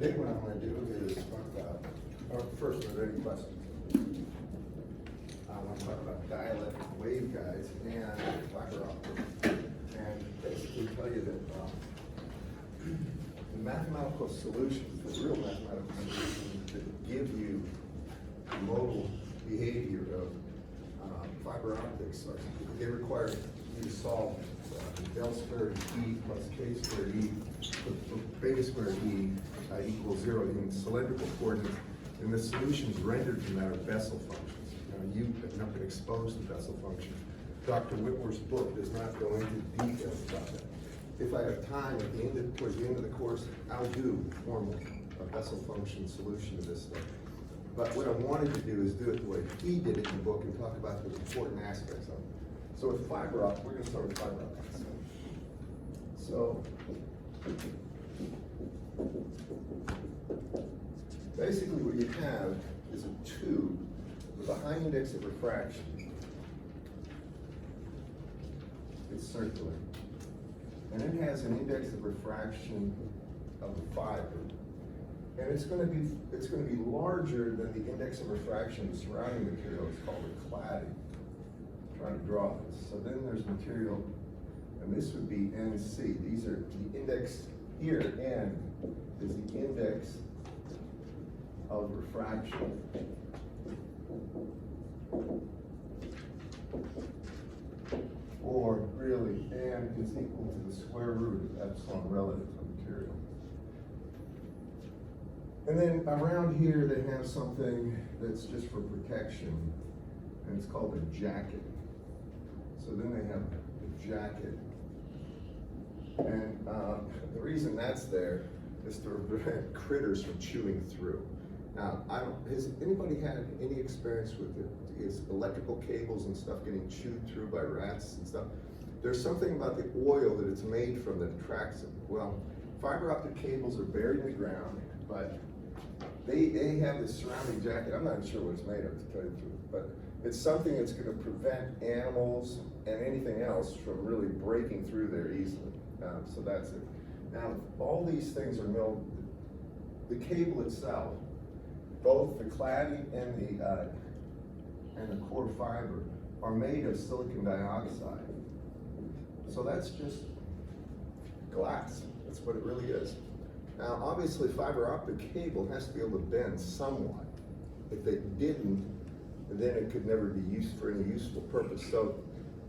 Today what I'm going to do is talk about, first, are there any questions? I want to talk about dielectric waveguides and fiber optics. And basically tell you that the mathematical solutions, the real mathematical solutions that give you the modal behavior of fiber optics, they require you to solve del squared E plus K squared E with beta squared E equals 0 in cylindrical coordinates, and the solutions rendered from that are Bessel functions. Now, you have not been exposed to Bessel functions. Dr. Whitmore's book does not go into details about that. If I have time at the end towards the end of the course, I'll do formally a Bessel function solution to this stuff. But what I wanted to do is do it the way he did it in the book and talk about the important aspects of it. So with fiber optics, we're going to start with fiber optics. So basically what you have is a tube with a high index of refraction. It's circular. And it has an index of refraction of the fiber. And it's going to be larger than the index of refraction of the surrounding material. It's called a cladding. I'm trying to draw this. So then there's material, and this would be NC. These are the index here, N is the index of refraction. Or really, N is equal to the square root of epsilon relative to the material. And then around here they have something that's just for protection, and it's called a jacket. So then they have a jacket. And the reason that's there is to prevent critters from chewing through. Now, has anybody had any experience with is electrical cables and stuff getting chewed through by rats and stuff? There's something about the oil that it's made from that attracts them. Well, fiber optic cables are buried in the ground, but they have this surrounding jacket. I'm not sure what it's made of, to tell you the truth, but it's something that's going to prevent animals and anything else from really breaking through there easily. So that's it. Now, all these things are milled. The cable itself, both the cladding and the core fiber, are made of silicon dioxide. So that's just glass. That's what it really is. Now, obviously, fiber optic cable has to be able to bend somewhat. If it didn't, then it could never be used for any useful purpose. So,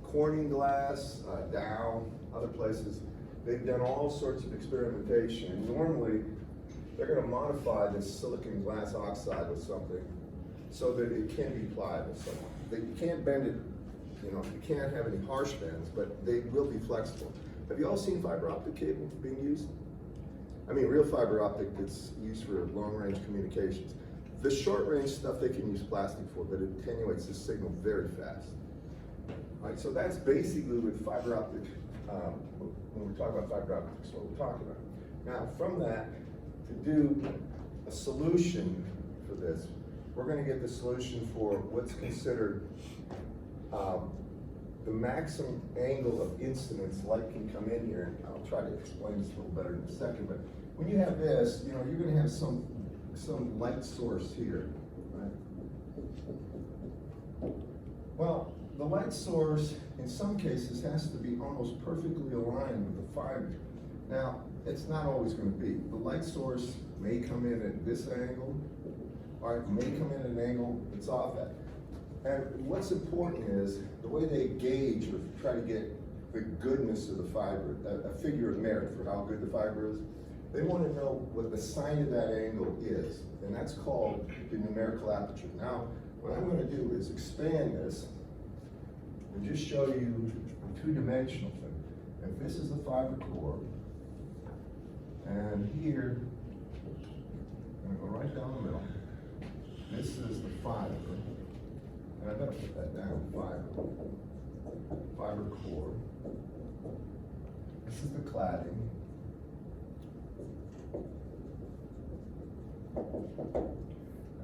Corning glass, Dow, other places, they've done all sorts of experimentation. And normally, they're going to modify this silicon glass oxide with something so that it can be pliable somewhat. You can't bend it, you can't have any harsh bends, but they will be flexible. Have you all seen fiber optic cable being used? I mean, real fiber optic that's used for long-range communications. The short-range stuff they can use plastic for, but it attenuates the signal very fast. All right, so that's basically with fiber optic, when we talk about fiber optics, what we're talking about. Now, from that, to do a solution for this, we're going to get the solution for what's considered the maximum angle of incidence light can come in here. And I'll try to explain this a little better in a second, but when you have this, you're going to have some light source here, right? Well, the light source, in some cases, has to be almost perfectly aligned with the fiber. Now, it's not always going to be. The light source may come in at this angle, or it may come in at an angle it's off at. And what's important is the way they gauge or try to get the goodness of the fiber, a figure of merit for how good the fiber is. They want to know what the sine of that angle is, and that's called the numerical aperture. Now, what I'm going to do is expand this and just show you a two-dimensional thing. If this is the fiber core, and here, I'm going to go right down the middle. This is the fiber, and I've got to put that down, fiber core. This is the cladding.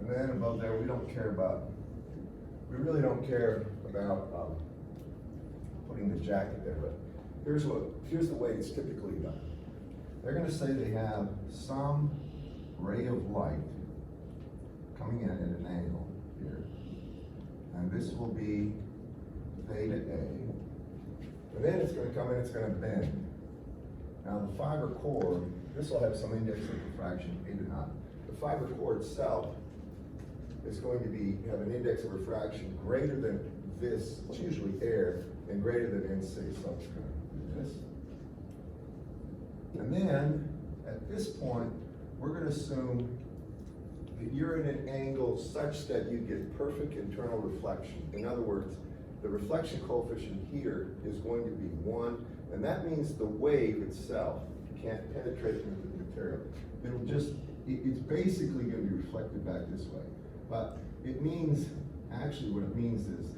And then above there, we really don't care about putting the jacket there, but here's the way it's typically done. They're going to say they have some ray of light coming in at an angle here. And this will be theta A. And then it's going to come in, it's going to bend. Now the fiber core, this will have some index of refraction, either not. The fiber core itself is going to have an index of refraction greater than this, it's usually air, and greater than NC. So it's going to do this. And then, at this point, we're going to assume that you're at an angle such that you get perfect internal reflection. In other words, the reflection coefficient here is going to be 1, and that means the wave itself can't penetrate into the material. It'll just, it's basically going to be reflected back this way. But it means, actually what it means is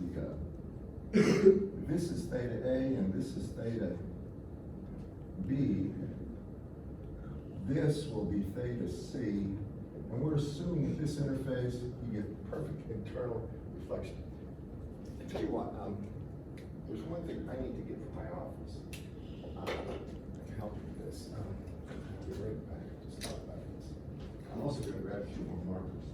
this is theta A and this is theta B. This will be theta C, and we're assuming at this interface you get perfect internal reflection. I tell you what, there's one thing I need to get from my office. I can help you with this. I'll be right back. Just thought about this. I'm also going to grab a few more markers.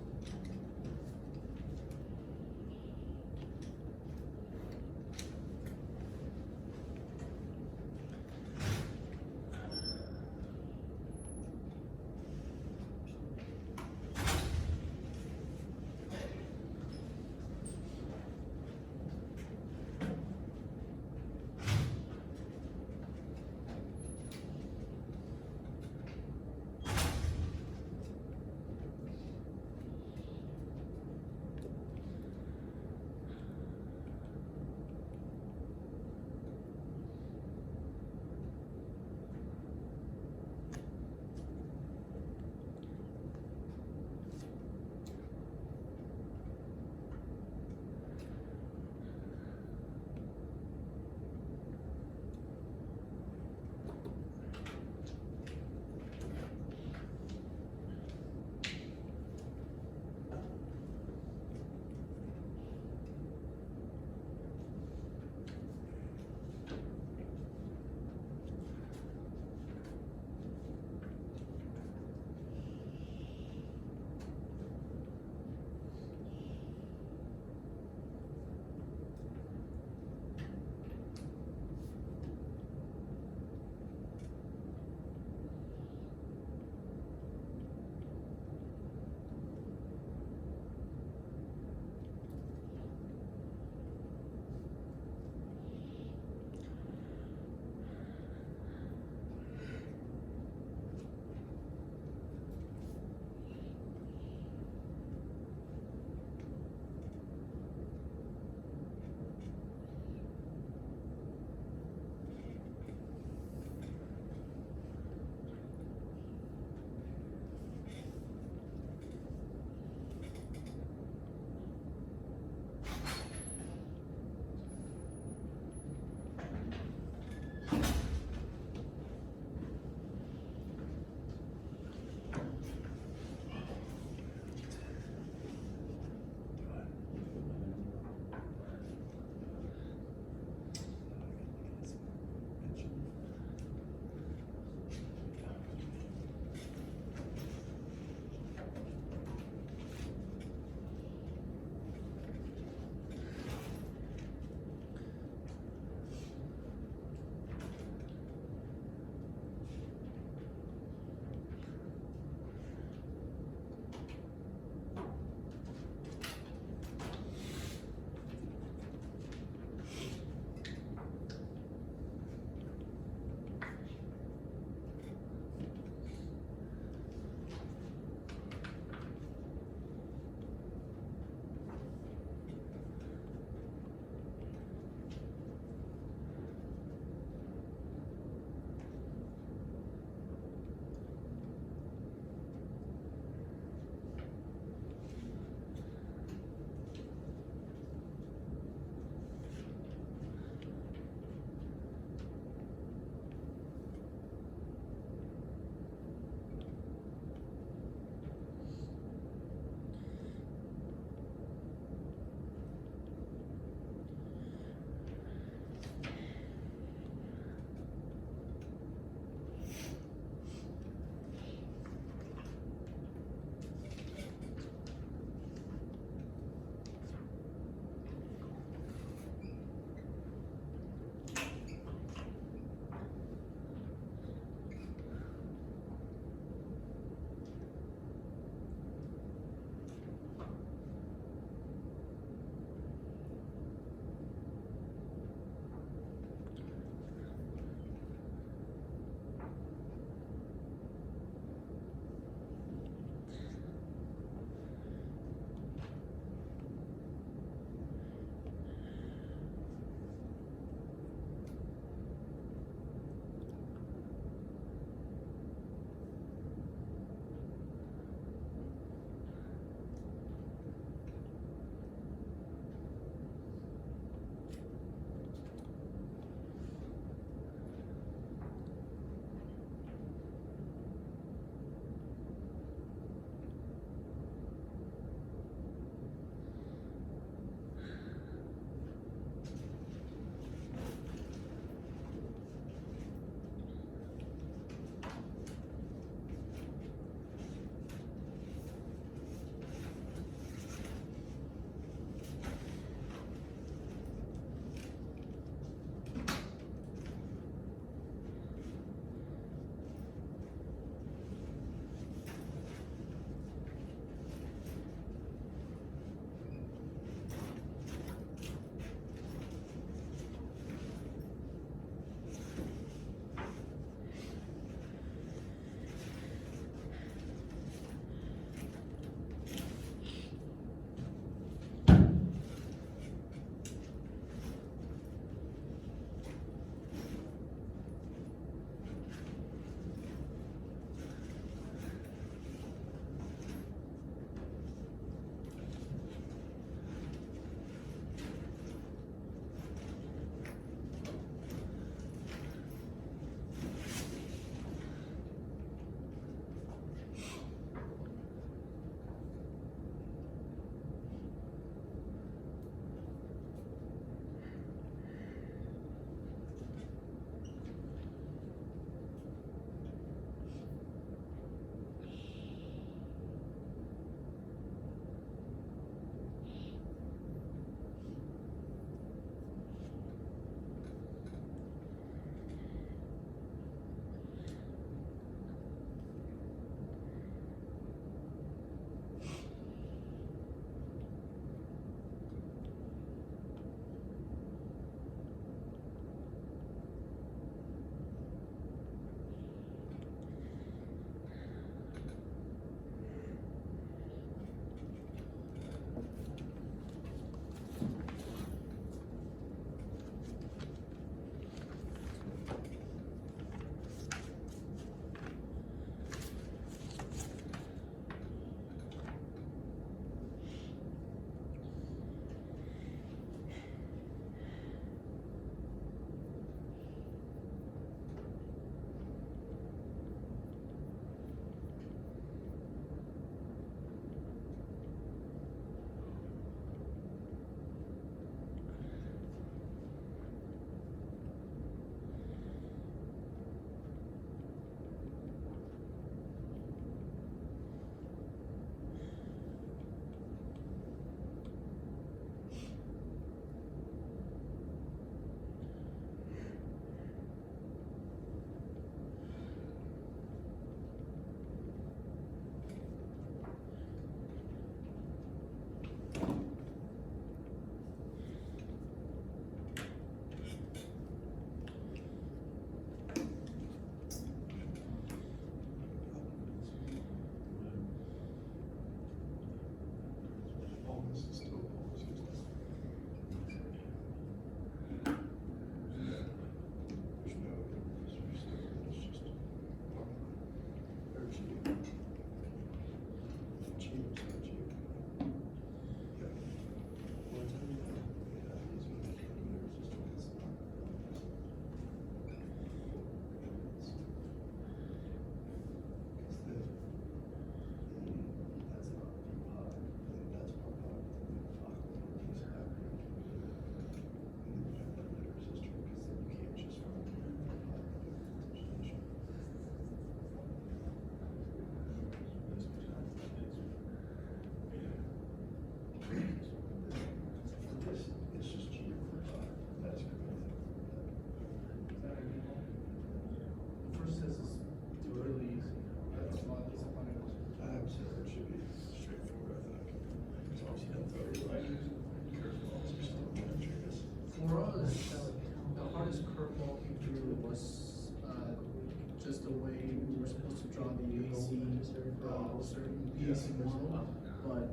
certain piece and model, but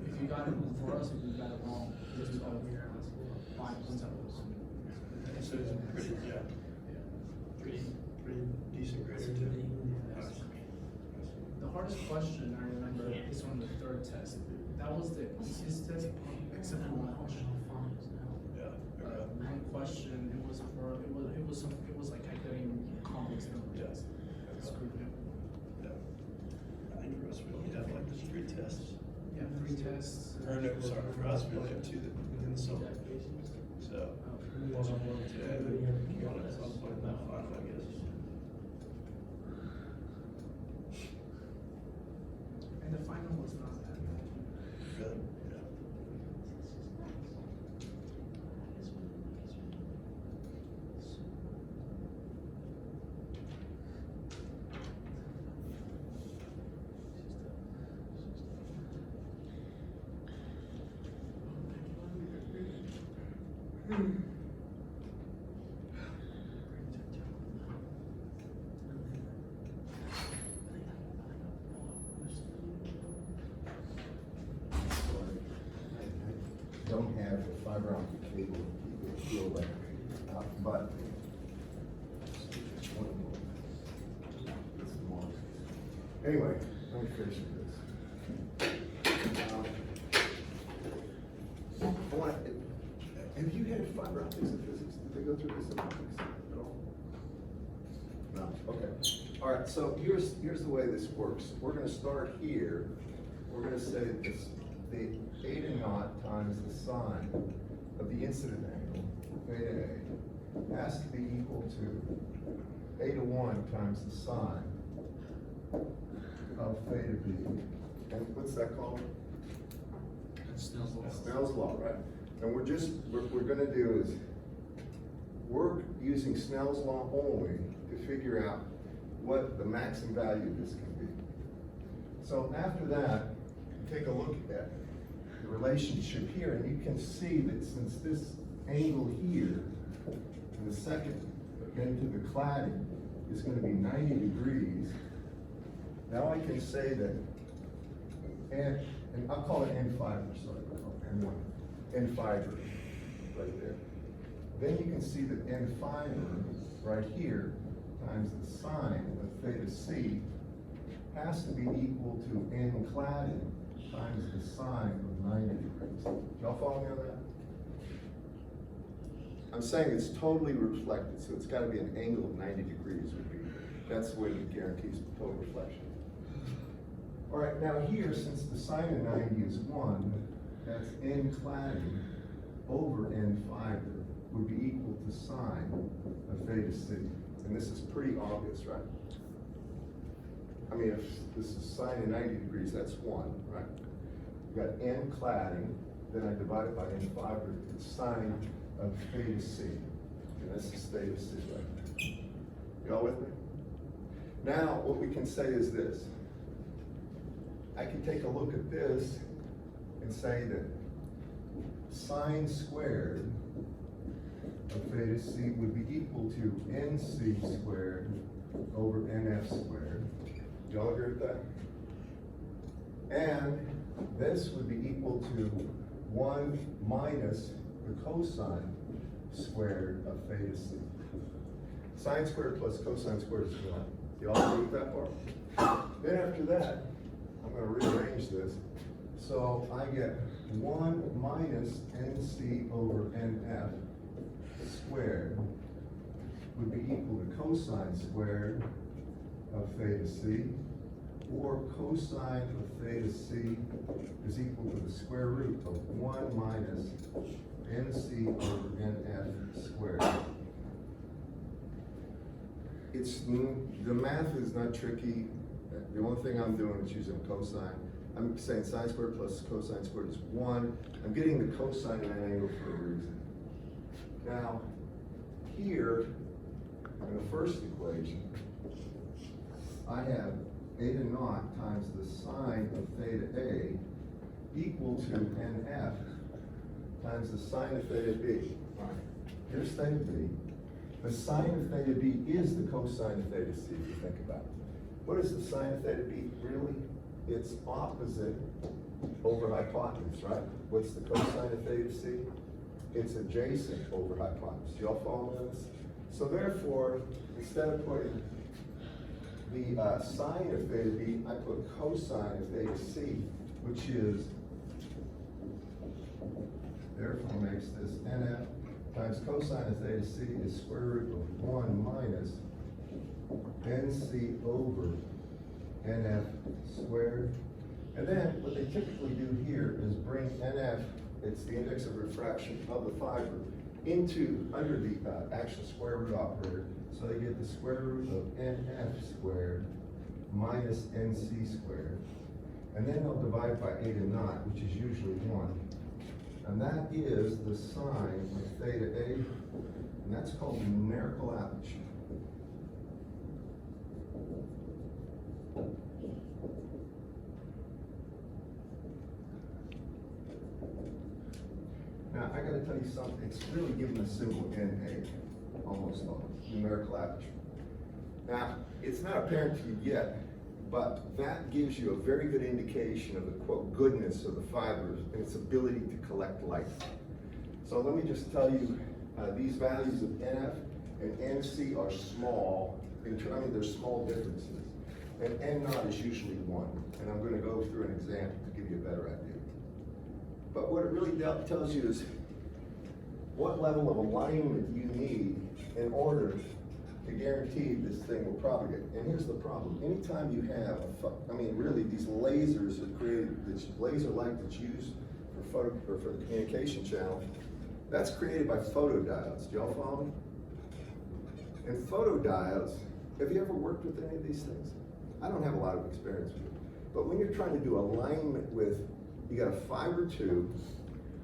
if you got it for us, if you got it wrong, just about five principles. So it's pretty, pretty decent grader too. The hardest question I remember is on the third test. That was the easiest test, except for one question. One question, it was like I couldn't even complex number test. Screwed me up. I think for us, we only have like just 3 tests. Yeah, 3 tests. Or no, sorry, for us, we only have 2 that within the summer. So, one on one today, one at some point in that final, I guess. And the final was not that bad. Really? Yeah. I don't have the fiber optic cable to keep it real electric, but anyway, let me finish with this. I want have you had fiber optics in physics? Did they go through this in optics at all? No. Okay. All right. So here's the way this works. We're going to start here. We're going to say this. The eta naught times the sine of the incident angle, theta A, has to be equal to eta 1 times the sine of theta B. And what's that called? Snell's law. Snell's law, right? And what we're gonna do is work using Snell's law only to figure out what the maximum value of this can be. So after that, take a look at the relationship here, and you can see that since this angle here, in the second into the cladding, is going to be 90 degrees, now I can say that, and I'll call it N fiber, sorry, N1, N fiber, right there. Then you can see that N fiber, right here, times the sine of theta C, has to be equal to N cladding times the sine of 90 degrees. Y'all follow me on that? I'm saying it's totally reflected, so it's got to be an angle of 90 degrees. That's the way it guarantees total reflection. All right, now here, since the sine of 90 is 1, that's N cladding over N fiber would be equal to sine of theta C. And this is pretty obvious, right? I mean, if this is sine of 90 degrees, that's 1, right? You got N cladding, then I divide it by N fiber, it's sine of theta C. And this is theta C, right? Y'all with me? Now, what we can say is this. I can take a look at this and say that sine squared of theta C would be equal to NC squared over NF squared. Y'all agree with that? And this would be equal to 1 minus the cosine squared of theta C. Sine squared plus cosine squared is 1. Y'all agree with that part? Then after that, I'm going to rearrange this. So I get 1 minus NC over NF squared would be equal to cosine squared of theta C, or cosine of theta C is equal to the square root of 1 minus NC over NF squared. The math is not tricky. The only thing I'm doing is using cosine. I'm saying sine squared plus cosine squared is 1. I'm getting the cosine of an angle for a reason. Now, here, in the first equation, I have eta naught times the sine of theta A equal to NF times the sine of theta B. All right. Here's theta B. The sine of theta B is the cosine of theta C, if you think about it. What is the sine of theta B, really? it's opposite over hypotenuse, right? What's the cosine of theta c? It's adjacent over hypotenuse. Do y'all follow this? So therefore, instead of putting the sine of theta b, I put cosine of theta c, which is, therefore makes this nf times cosine of theta c is square root of 1 minus nc over nf squared. And then what they typically do here is bring nf, it's the index of refraction of the fiber, under the actual square root operator. So they get the square root of nf squared minus nc squared. And then they'll divide by eta naught, which is usually 1. And that is the sine of theta A, and that's called the numerical aperture. Now, I gotta tell you something, it's really given a symbol NA, almost all, numerical aperture. Now, it's not apparent to you yet, but that gives you a very good indication of the, quote, goodness of the fibers and its ability to collect light. So let me just tell you, these values of NF and NC are small, they're small differences. And N naught is usually 1. And I'm gonna go through an example to give you a better idea. But what it really tells you is what level of alignment you need in order to guarantee this thing will propagate. And here's the problem. Anytime you have, really these lasers are created, this laser light that's used for the communication channel, that's created by photodiodes. Do y'all follow me? And photodiodes, have you ever worked with any of these things? I don't have a lot of experience with it. But when you're trying to do alignment with, you got a fiber tube,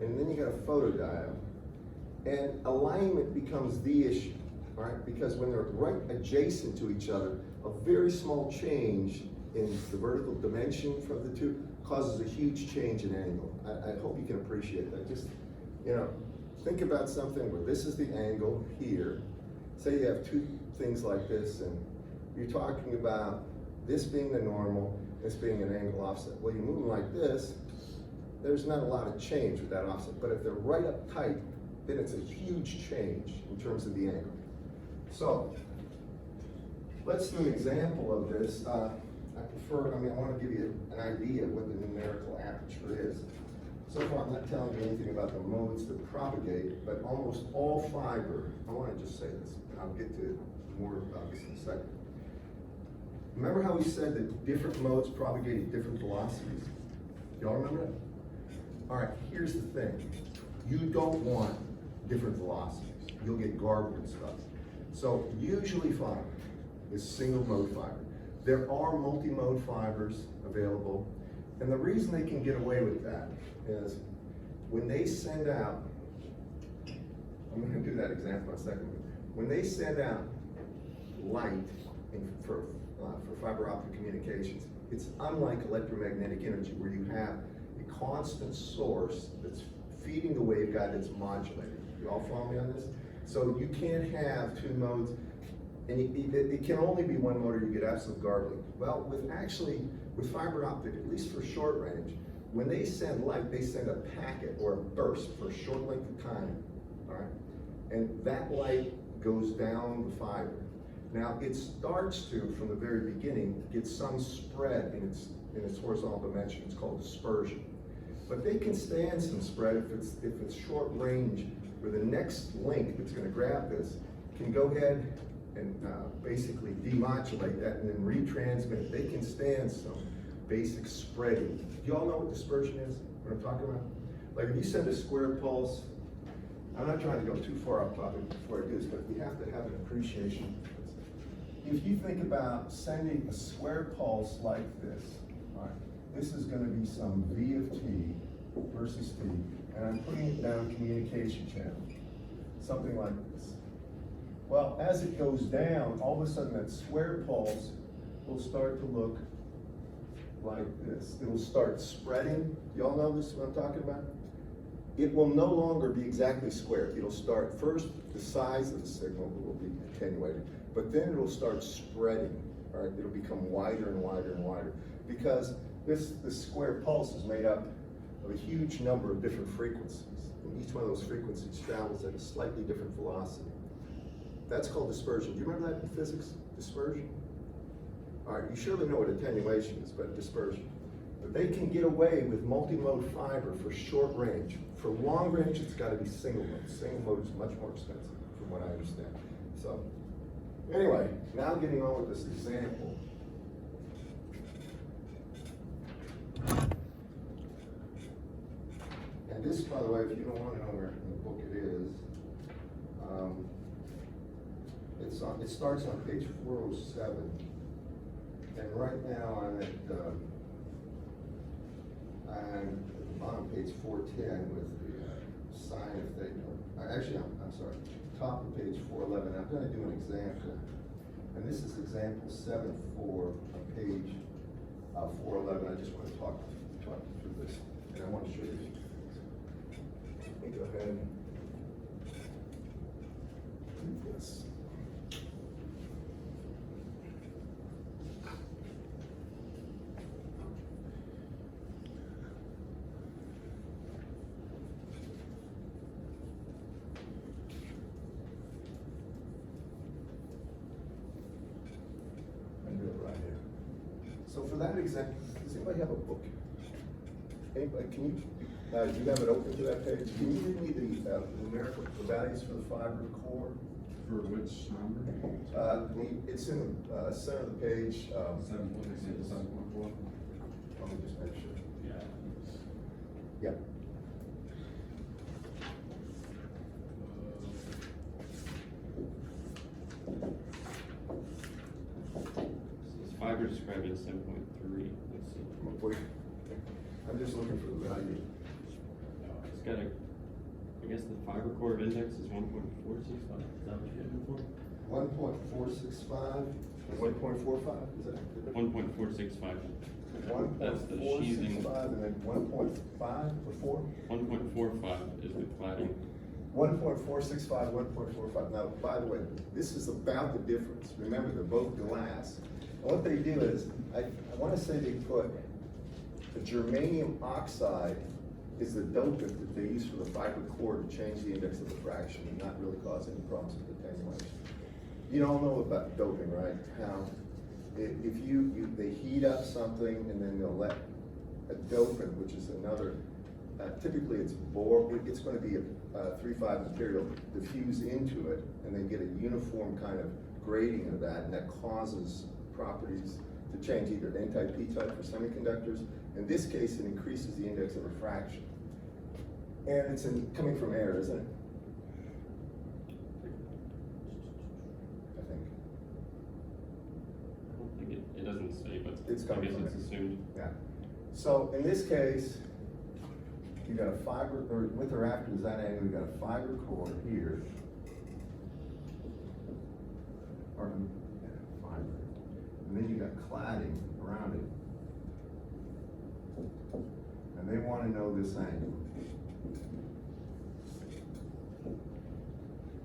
and then you got a photodiode, and alignment becomes the issue. Right? Because when they're right adjacent to each other, a very small change in the vertical dimension from the two causes a huge change in angle. I hope you can appreciate that. Just, think about something where this is the angle here. Say you have two things like this, and you're talking about this being the normal, this being an angle offset. Well, you move them like this, there's not a lot of change with that offset. But if they're right up tight, then it's a huge change in terms of the angle. So, let's do an example of this. I want to give you an idea of what the numerical aperture is. So far, I'm not telling you anything about the modes that propagate, but almost all fiber, I want to just say this, and I'll get to more about this in a second. Remember how we said that different modes propagate at different velocities? Y'all remember that? All right, here's the thing. You don't want different velocities. You'll get garbled stuff. So usually fiber is single mode fiber. There are multi-mode fibers available, and the reason they can get away with that is when they send out, I'm going to do that example in a second. When they send out light for fiber optic communications, it's unlike electromagnetic energy where you have a constant source that's feeding the waveguide that's modulated. You all follow me on this? So you can't have two modes, and it can only be one mode or you get absolute garbling. Well, with fiber optic, at least for short range, when they send light, they send a packet or a burst for a short length of time, all right? And that light goes down the fiber. Now, it starts to, from the very beginning, get some spread in its horizontal dimension. It's called dispersion. But they can stand some spread if it's short range, where the next link that's going to grab this can go ahead and basically demodulate that and then retransmit. They can stand some basic spreading. Do you all know what dispersion is? What I'm talking about? Like if you send a square pulse, I'm not trying to go too far off topic before I do this, but we have to have an appreciation. If you think about sending a square pulse like this, all right, this is going to be some V of t versus t, and I'm putting it down communication channel, something like this. Well, as it goes down, all of a sudden that square pulse will start to look like this. It will start spreading. Y'all know this, what I'm talking about? It will no longer be exactly square. It'll start first, the size of the signal will be attenuated, but then it'll start spreading, all right? It'll become wider and wider and wider, because this square pulse is made up of a huge number of different frequencies. And each one of those frequencies travels at a slightly different velocity. That's called dispersion. Do you remember that in physics? Dispersion? All right, you surely know what attenuation is, but dispersion. But they can get away with multi-mode fiber for short range. For long range, it's got to be single mode. Single mode is much more expensive, from what I understand. So, anyway, now getting on with this example. And this, by the way, if you don't want to know where in the book it is, it starts on page 407. And right now I'm at the bottom page 410 with the sign of theta. Actually, I'm sorry, top of page 411. I'm going to do an example. And this is example 7 for page 411. I just want to talk you through this. And I want to show you. Let me go ahead and do this. So for that example, does anybody have a book? Anybody, can you, do you have it open to that page? Can you read me the numerical values for the fiber core? For which number? It's in the center of the page. 7.4. Let me just make sure. Yeah. Yeah. Fiber described at 7.3. Let's see. Wait, I'm just looking for the value. It's got a, I guess the fiber core of index is 1.465. Is that what you're looking for? 1.465 and 1.45, is that? 1.465. That's the sheathing. 1.465 and then 1.5 or 4? 1.45 is the cladding. 1.465, 1.45. Now, by the way, this is about the difference. Remember, they're both glass. And what they do is, I want to say they put the germanium oxide is the dopant that they use for the fiber core to change the index of diffraction and not really cause any problems with attenuation. You all know about doping, right? How if they heat up something and then they'll let a dopant, which is another, typically it's it's going to be a 3,5 material, diffuse into it, and then get a uniform kind of grading of that, and that causes properties to change, either N-type, P-type for semiconductors. In this case, it increases the index of refraction. And it's coming from air, isn't it? I think. I don't think it doesn't say, but It's I coming guess from it's it. assumed. Yeah. So in this case, you got a fiber, or with or after that angle, you got a fiber core here. Or fiber. And then you got cladding around it. And they want to know this angle.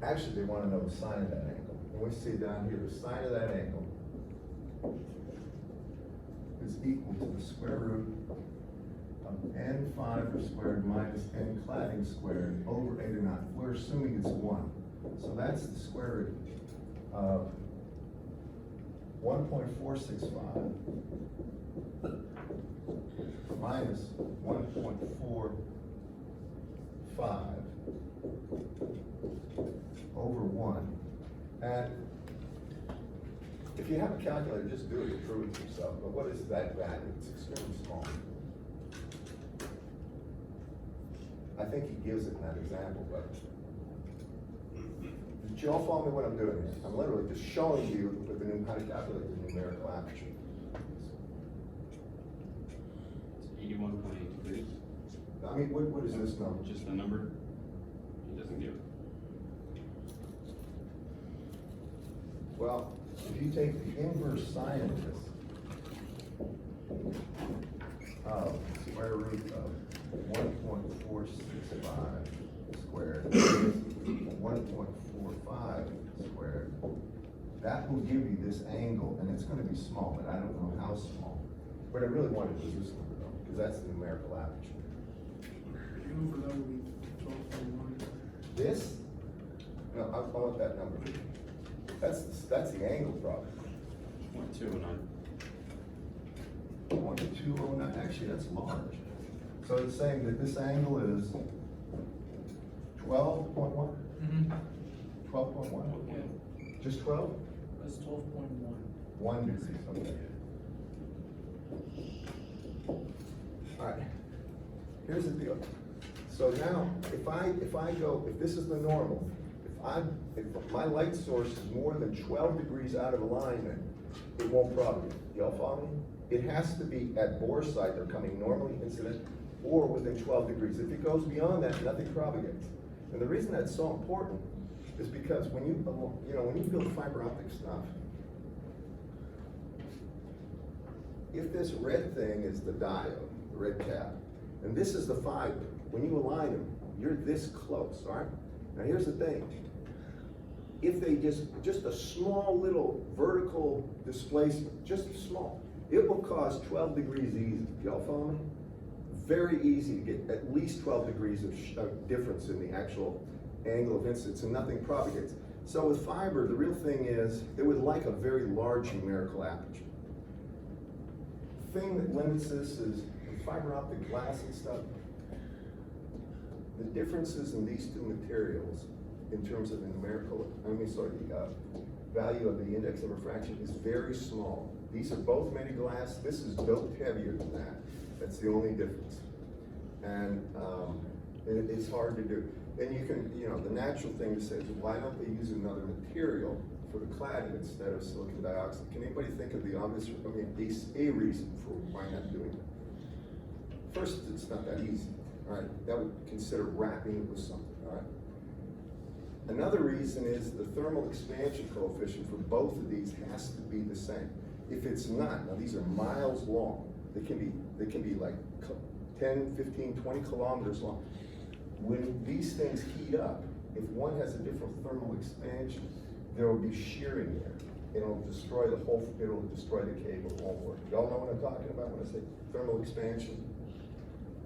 Actually, they want to know the sine of that angle. And we see down here, the sine of that angle is equal to the square root of n fiber squared minus n cladding squared over 8 or 9. We're assuming it's 1. So that's the square root of 1.465 minus 1.45 over 1. And if you have a calculator, just do it to prove it yourself. But what is that value? It's extremely small. I think he gives it in that example, but did you all follow me what I'm doing here? I'm literally just showing you with how to calculate the numerical aperture. It's 81.8 degrees. I mean, what is this number? Just the number. He doesn't give it. Well, if you take the inverse sine of this, square root of 1.465 squared, 1.45 squared, that will give you this angle, and it's going to be small, but I don't know how small. What I really wanted was this number though, because that's the numerical average. You for that would be 12.1. This? No, I want that number. That's the angle problem. 0.209. 0.209, actually, that's large. So it's saying that this angle is 12.1? 12.1? Yeah. Just 12? That's 12.1. 1 degree, okay. Alright, here's the deal. So now, if this is the normal, if my light source is more than 12 degrees out of alignment, it won't propagate. Y'all follow me? It has to be at bore site, they're coming normally incident, or within 12 degrees. If it goes beyond that, nothing propagates. And the reason that's so important is because when you build fiber optic stuff, if this red thing is the diode, the red cap, and this is the fiber, when you align them, you're this close, all right? Now here's the thing. If they just a small little vertical displacement, just small, it will cause 12 degrees easy. Y'all follow me? Very easy to get at least 12 degrees of difference in the actual angle of incidence, and nothing propagates. So with fiber, the real thing is, it would like a very large numerical aperture. The thing that limits this is with fiber optic glass and stuff, the differences in these two materials in terms of the value of the index of refraction is very small. These are both made of glass. This is doped heavier than that. That's the only difference. And it's hard to do. And you can, the natural thing to say is, why don't they use another material for the cladding instead of silicon dioxide? Can anybody think of the obvious, a reason for why not doing it? First, it's not that easy, all right? That would consider wrapping it with something, all right? Another reason is the thermal expansion coefficient for both of these has to be the same. If it's not, now these are miles long, they can be like 10, 15, 20 kilometers long. When these things heat up, if one has a different thermal expansion, there will be shearing there. It'll destroy the cable, it won't work. Y'all know what I'm talking about when I say thermal expansion?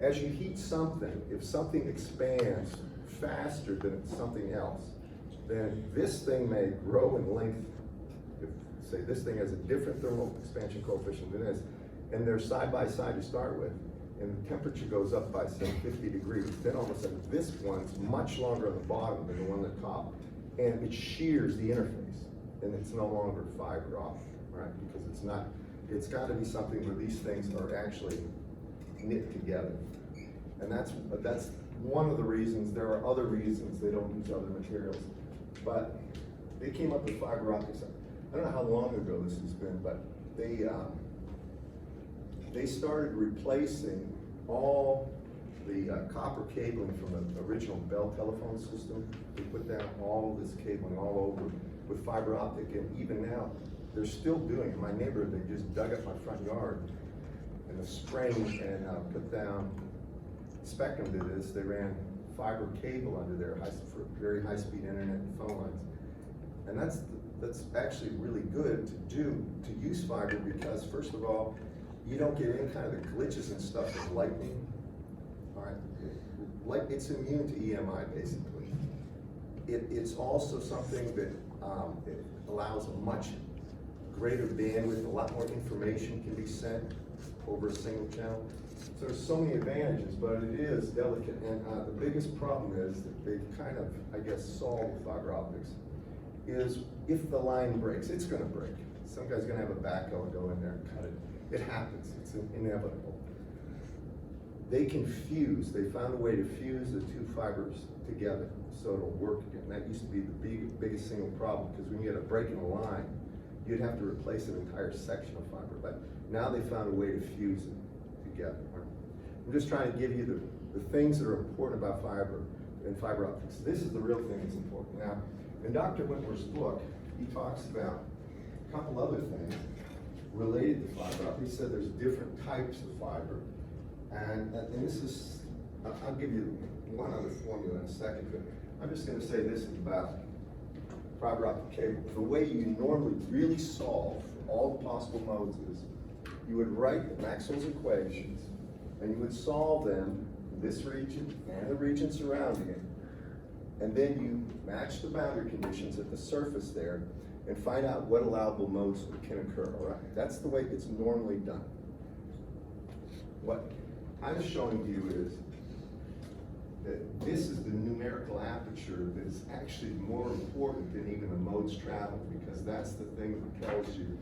As you heat something, if something expands faster than something else, then this thing may grow in length. If, say, this thing has a different thermal expansion coefficient than this, and they're side by side to start with, and the temperature goes up by, say, 50 degrees, then all of a sudden this one's much longer on the bottom than the one at the top, and it shears the interface, and it's no longer fiber optic, right? Because it's got to be something where these things are actually knit together. And that's one of the reasons. There are other reasons they don't use other materials, but they came up with fiber optics. I don't know how long ago this has been, but they started replacing all the copper cabling from the original Bell telephone system. They put down all this cabling all over with fiber optic, and even now they're still doing it. My neighbor, they just dug up my front yard in the spring and put down spectrum to this. They ran fiber cable under there for very high-speed internet and phone lines, and that's actually really good to use fiber, because first of all, you don't get any kind of the glitches and stuff with lightning. All right, it's immune to EMI basically. It's also something that it allows a much greater bandwidth. A lot more information can be sent over a single channel. So there's so many advantages, but it is delicate, and the biggest problem is that they kind of, I guess, solve fiber optics, is if the line breaks, it's gonna break. Some guy's gonna have a backhoe and go in there and cut it. It happens, it's inevitable. They can fuse, they found a way to fuse the two fibers together so it'll work again. That used to be the biggest single problem, because when you had a break in a line, you'd have to replace an entire section of fiber, but now they found a way to fuse it together. I'm just trying to give you the things that are important about fiber and fiber optics. This is the real thing that's important. Now, in Dr. Whitmore's book, he talks about a couple other things related to fiber optics. He said there's different types of fiber, and this is, I'll give you one other formula in a second, but I'm just going to say this about fiber optic cable. The way you normally really solve for all the possible modes is you would write Maxwell's equations, and you would solve them, this region and the region surrounding it. And then you match the boundary conditions at the surface there and find out what allowable modes can occur, all right? That's the way it's normally done. What I'm showing you is that this is the numerical aperture that is actually more important than even the modes traveled, because that's the thing that tells you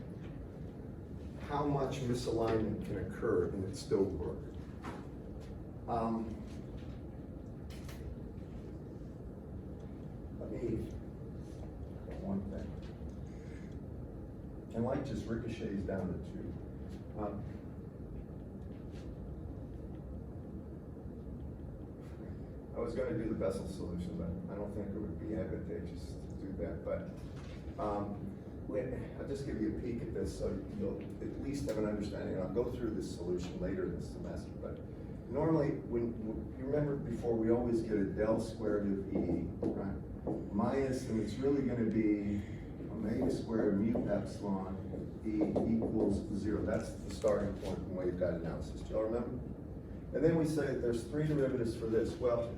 how much misalignment can occur and it still work. Let me, one thing. And light just ricochets down the tube. I was gonna do the Bessel solution, but I don't think it would be advantageous to do that, but I'll just give you a peek at this so you'll at least have an understanding. I'll go through this solution later this semester, but normally, when you remember before, we always get a del squared of E, right? Minus, and it's really gonna be omega squared mu epsilon E equals 0. That's the starting point from waveguide analysis. Do y'all remember? And then we say that there's 3 derivatives for this. Well,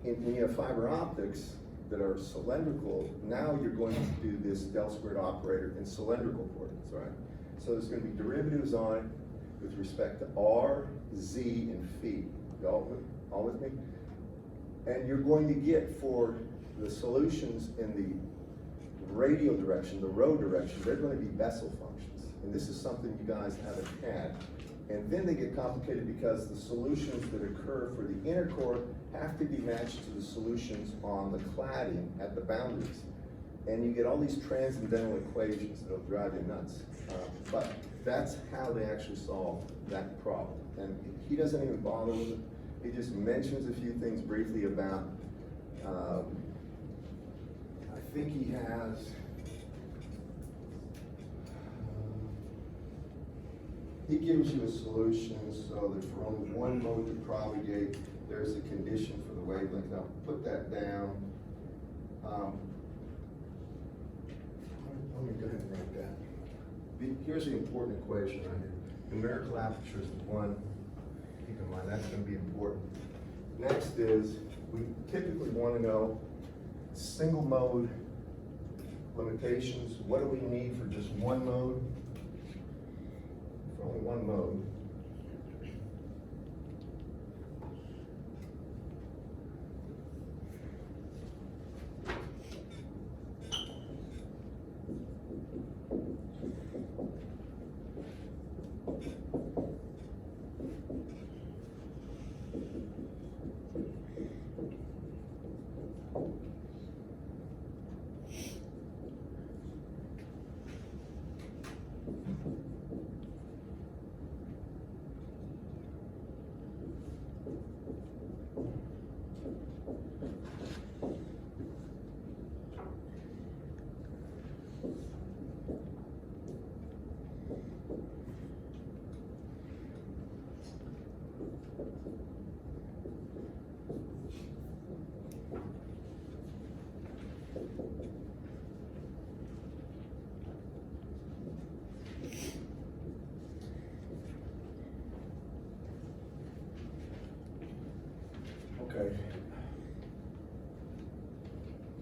when you have fiber optics that are cylindrical, now you're going to do this del squared operator in cylindrical coordinates, right? So there's going to be derivatives on it with respect to R, Z, and phi. Y'all all with me? And you're going to get for the solutions in the radial direction, the rho direction, they're going to be Bessel functions. And this is something you guys haven't had. And then they get complicated because the solutions that occur for the inner core have to be matched to the solutions on the cladding at the boundaries. And you get all these transcendental equations that'll drive you nuts. But that's how they actually solve that problem. And he doesn't even bother with it. He just mentions a few things briefly about, I think he has, he gives you a solution so that for only one mode to propagate, there's a condition for the wavelength. I'll put that down. Let me go ahead and write that. Here's the important equation right here. Numerical aperture is the one. Keep in mind, that's going to be important. Next is, we typically want to know single mode limitations. What do we need for just one mode? For only one mode. Okay.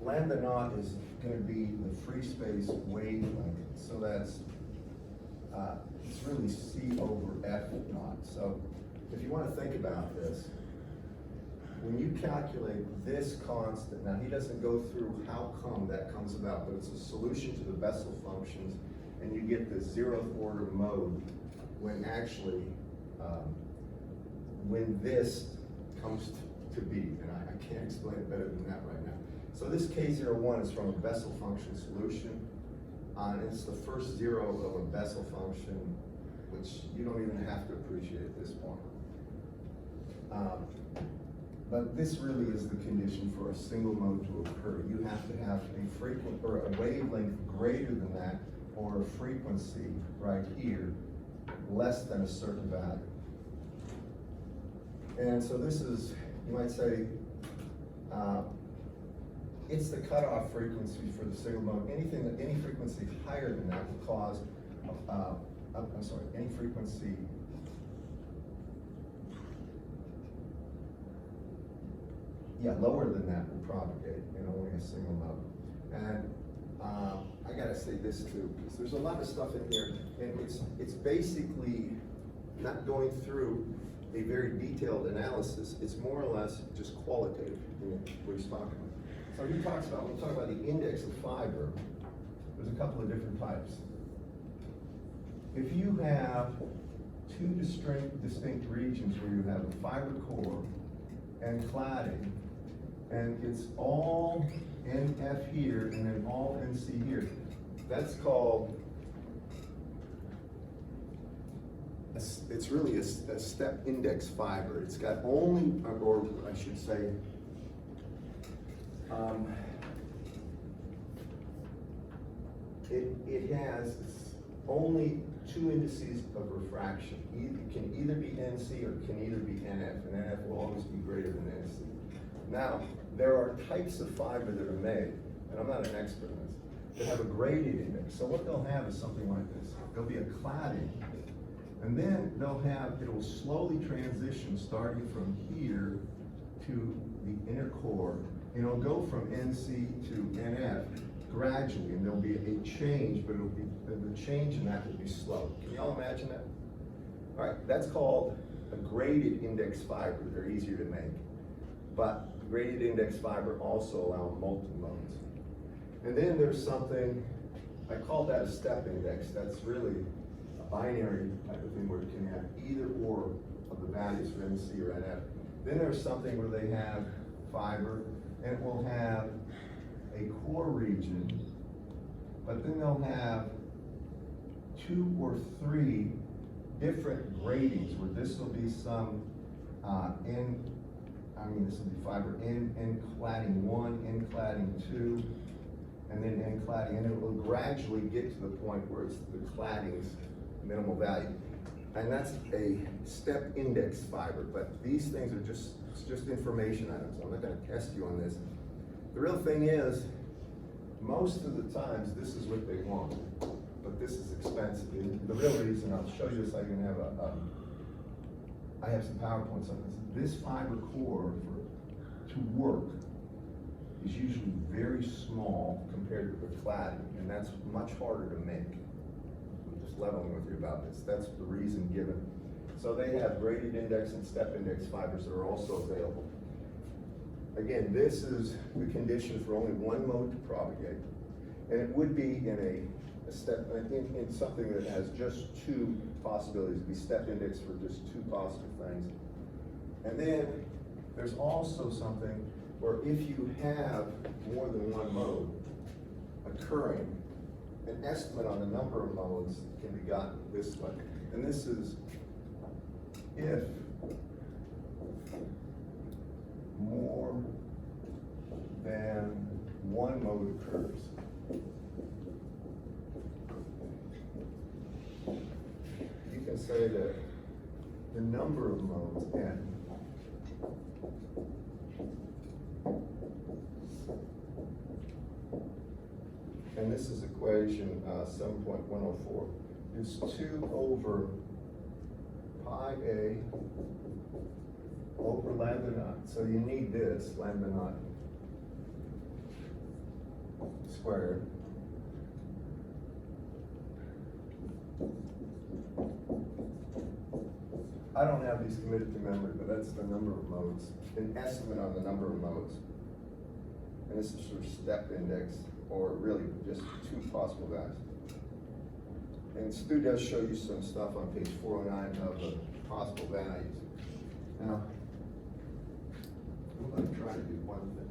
Lambda naught is going to be the free space wavelength, so that's it's really C over F naught. So if you want to think about this, when you calculate this constant, now he doesn't go through how come that comes about, but it's a solution to the Bessel functions, and you get the 0th order mode when actually when this comes to be, and I can't explain it better than that right now. So this K01 is from a Bessel function solution, and it's the first 0 of a Bessel function, which you don't even have to appreciate at this point. But this really is the condition for a single mode to occur. You have to have a frequent or a wavelength greater than that, or a frequency right here less than a certain value. And so this is, you might say, it's the cutoff frequency for the single mode. Any frequency higher than that will cause I'm sorry, any frequency lower than that will propagate in only a single node. And I gotta say this too, because there's a lot of stuff in here, and it's basically not going through a very detailed analysis. It's more or less just qualitative in what he's talking about. So he talks about, when we talk about the index of fiber, there's a couple of different types. If you have two distinct regions where you have a fiber core and cladding, and it's all NF here and then all NC here, that's called, it's really a step index fiber. It's got only, or I should say, it has only two indices of refraction. It can either be NC or it can either be NF, and NF will always be greater than NC. Now, there are types of fiber that are made, and I'm not an expert in this, that have a graded index. So what they'll have is something like this. There'll be a cladding, and then it will slowly transition starting from here to the inner core, and it'll go from NC to NF gradually, and there'll be a change, but the change in that will be slow. Can y'all imagine that? All right, that's called a graded index fiber. They're easier to make. But graded index fiber also allow multiple modes. And then there's something, I call that a step index. That's really a binary type of thing where it can have either or of the values for NC or NF. Then there's something where they have fiber, and it will have a core region, but then they'll have 2 or 3 different gradings where this will be some this will be fiber N cladding 1, N cladding 2, and then N cladding, and it will gradually get to the point where it's the cladding's minimal value. And that's a step index fiber, but these things are just information items. I'm not gonna test you on this. The real thing is, most of the times, this is what they want, but this is expensive. And the real reason, I'll show you this, I can have I have some PowerPoints on this. This fiber core to work is usually very small compared to the cladding, and that's much harder to make. I'm just leveling with you about this. That's the reason given. So they have graded index and step index fibers that are also available. Again, this is the condition for only one mode to propagate, and it would be in a step, in something that has just 2 possibilities. It'd be step index for just 2 possible things. And then there's also something where if you have more than one mode occurring, an estimate on the number of modes can be gotten this way. And this is if more than one mode occurs. You can say that the number of modes, N, and this is equation 7.104, is 2 over pi A over lambda naught. So you need this, lambda naught squared. I don't have these committed to memory, but that's the number of modes, an estimate on the number of modes. And this is sort of step index, or really just 2 possible values. And Stu does show you some stuff on page 409 of the possible values. Now, I'm going to try to do one thing.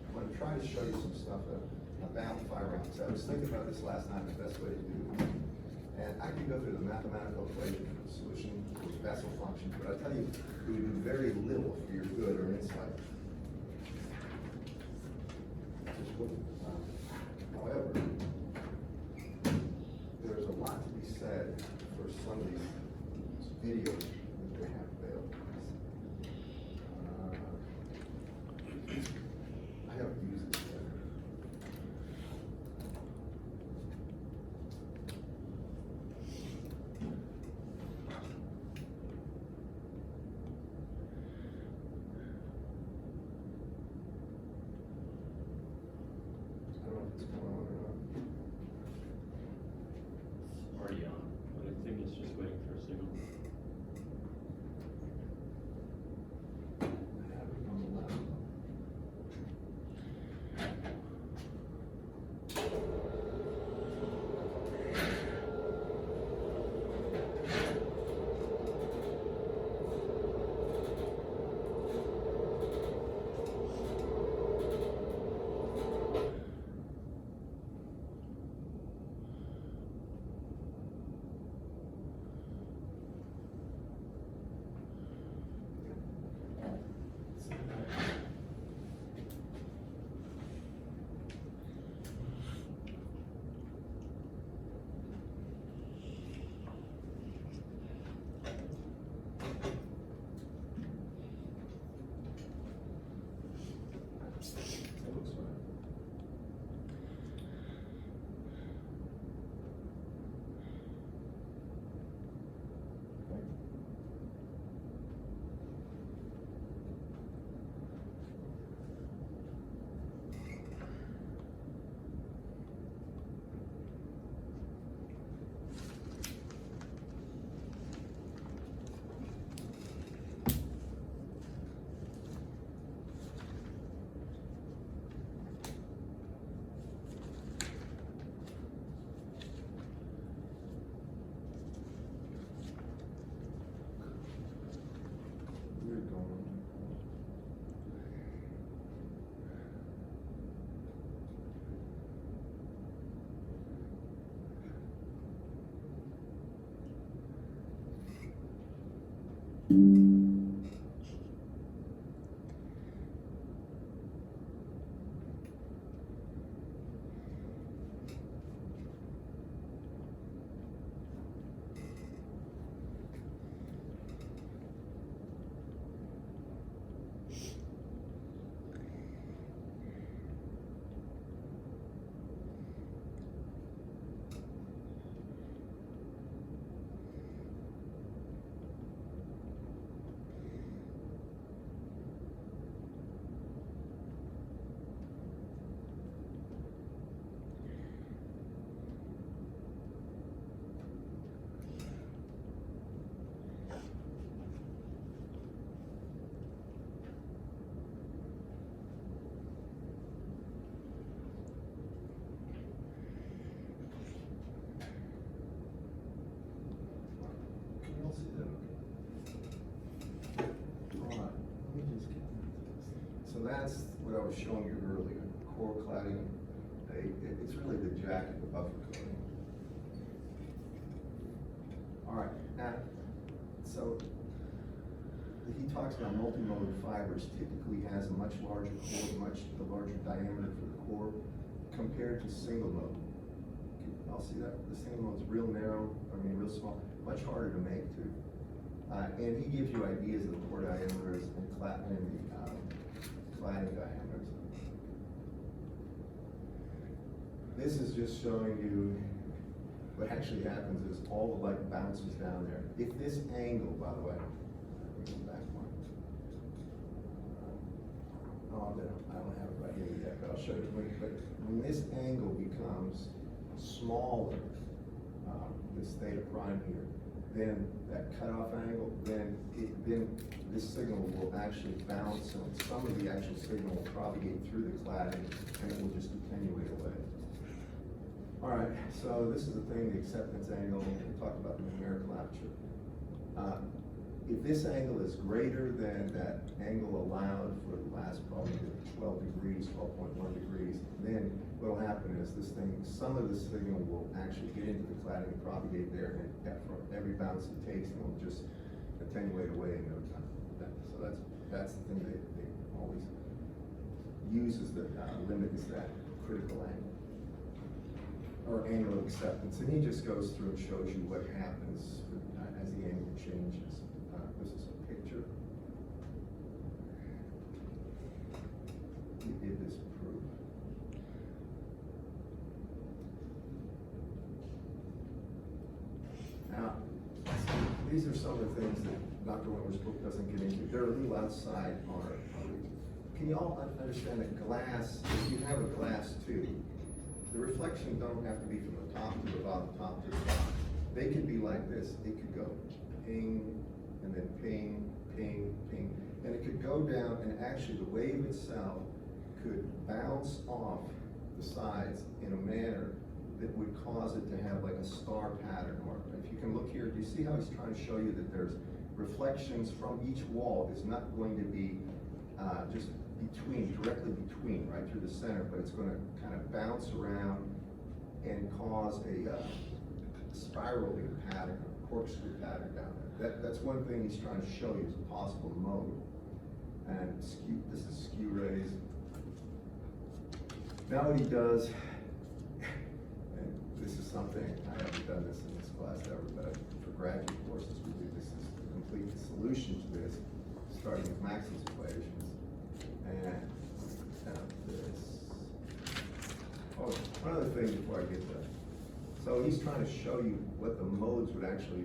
I'm going to try to show you some stuff about fiber optics. I was thinking about this last night, the best way to do it. And I can go through the mathematical equation for the solution for Bessel functions, but I tell you, it would do very little for your good or insight. Just wouldn't. However, there's a lot to be said for some of these videos that they have available. I haven't used it yet. signal. I have it on the laptop. That looks right. Okay. Weird going on. Can you all see that okay? Alright, let me just get into this. So that's what I was showing you earlier, core cladding. It's really the jacket, the buffer coating. Alright, now, so he talks about multimodal fibers typically has a much larger core, a larger diameter for the core compared to single mode. I'll see that the single mode's real narrow, real small, much harder to make too. And he gives you ideas of the core diameters and cladding diameters. This is just showing you what actually happens is all the light bounces down there. If this angle, by the way, let me go back one. Oh, I don't have it right here yet, but I'll show you. But when this angle becomes smaller, this theta prime here, then that cutoff angle, then this signal will actually bounce, and some of the actual signal will propagate through the cladding, and it will just attenuate away. All right, so this is the thing, the acceptance angle. We talked about the numerical aperture. If this angle is greater than that angle allowed for the last probably 12 degrees, 12.1 degrees, then what will happen is this thing, some of the signal will actually get into the cladding and propagate there, and for every bounce it takes, it will just attenuate away in no time. So that's the thing they always use as the limit is that critical angle, or angle of acceptance. And he just goes through and shows you what happens as the angle changes. This is a picture. He did this proof. Now, these are some of the things that Dr. Wentworth's book doesn't get into. They're a little outside our can you all understand that glass, if you have a glass tube, the reflection don't have to be from the top to the bottom, top to the bottom. They could be like this. It could go ping, and then ping, ping, ping. And it could go down, and actually the wave itself could bounce off the sides in a manner that would cause it to have like a star pattern. Or if you can look here, do you see how he's trying to show you that there's reflections from each wall is not going to be just directly between, right through the center, but it's going to kind of bounce around and cause a spiraling pattern, a corkscrew pattern down there. That's one thing he's trying to show you as a possible mode. And this is skew rays. Now what he does, and this is something, I haven't done this in this class ever, but for graduate courses we do this, is the complete solution to this, starting with Maxwell's equations. And this. Oh, one other thing before I get to that. So he's trying to show you what the modes would actually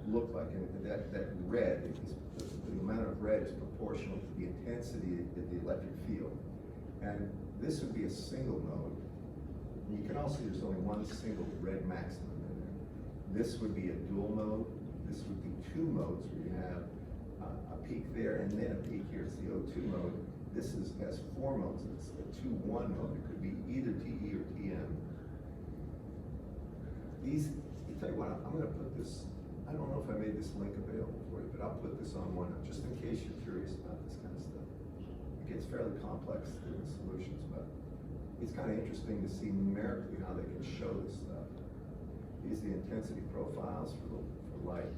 look like, and that red, the amount of red is proportional to the intensity of the electric field. And this would be a single mode. And you can also see there's only one single red maximum in there. This would be a dual mode. This would be two modes where you have a peak there and then a peak here. It's the O2 mode. This has four modes. It's a 2-1 mode. It could be either TE or TM. I'll tell you what, I'm going to put this, I don't know if I made this link available for you, but I'll put this on one just in case you're curious about this kind of stuff. It gets fairly complex in the solutions, but it's kind of interesting to see numerically how they can show this stuff. These are the intensity profiles for light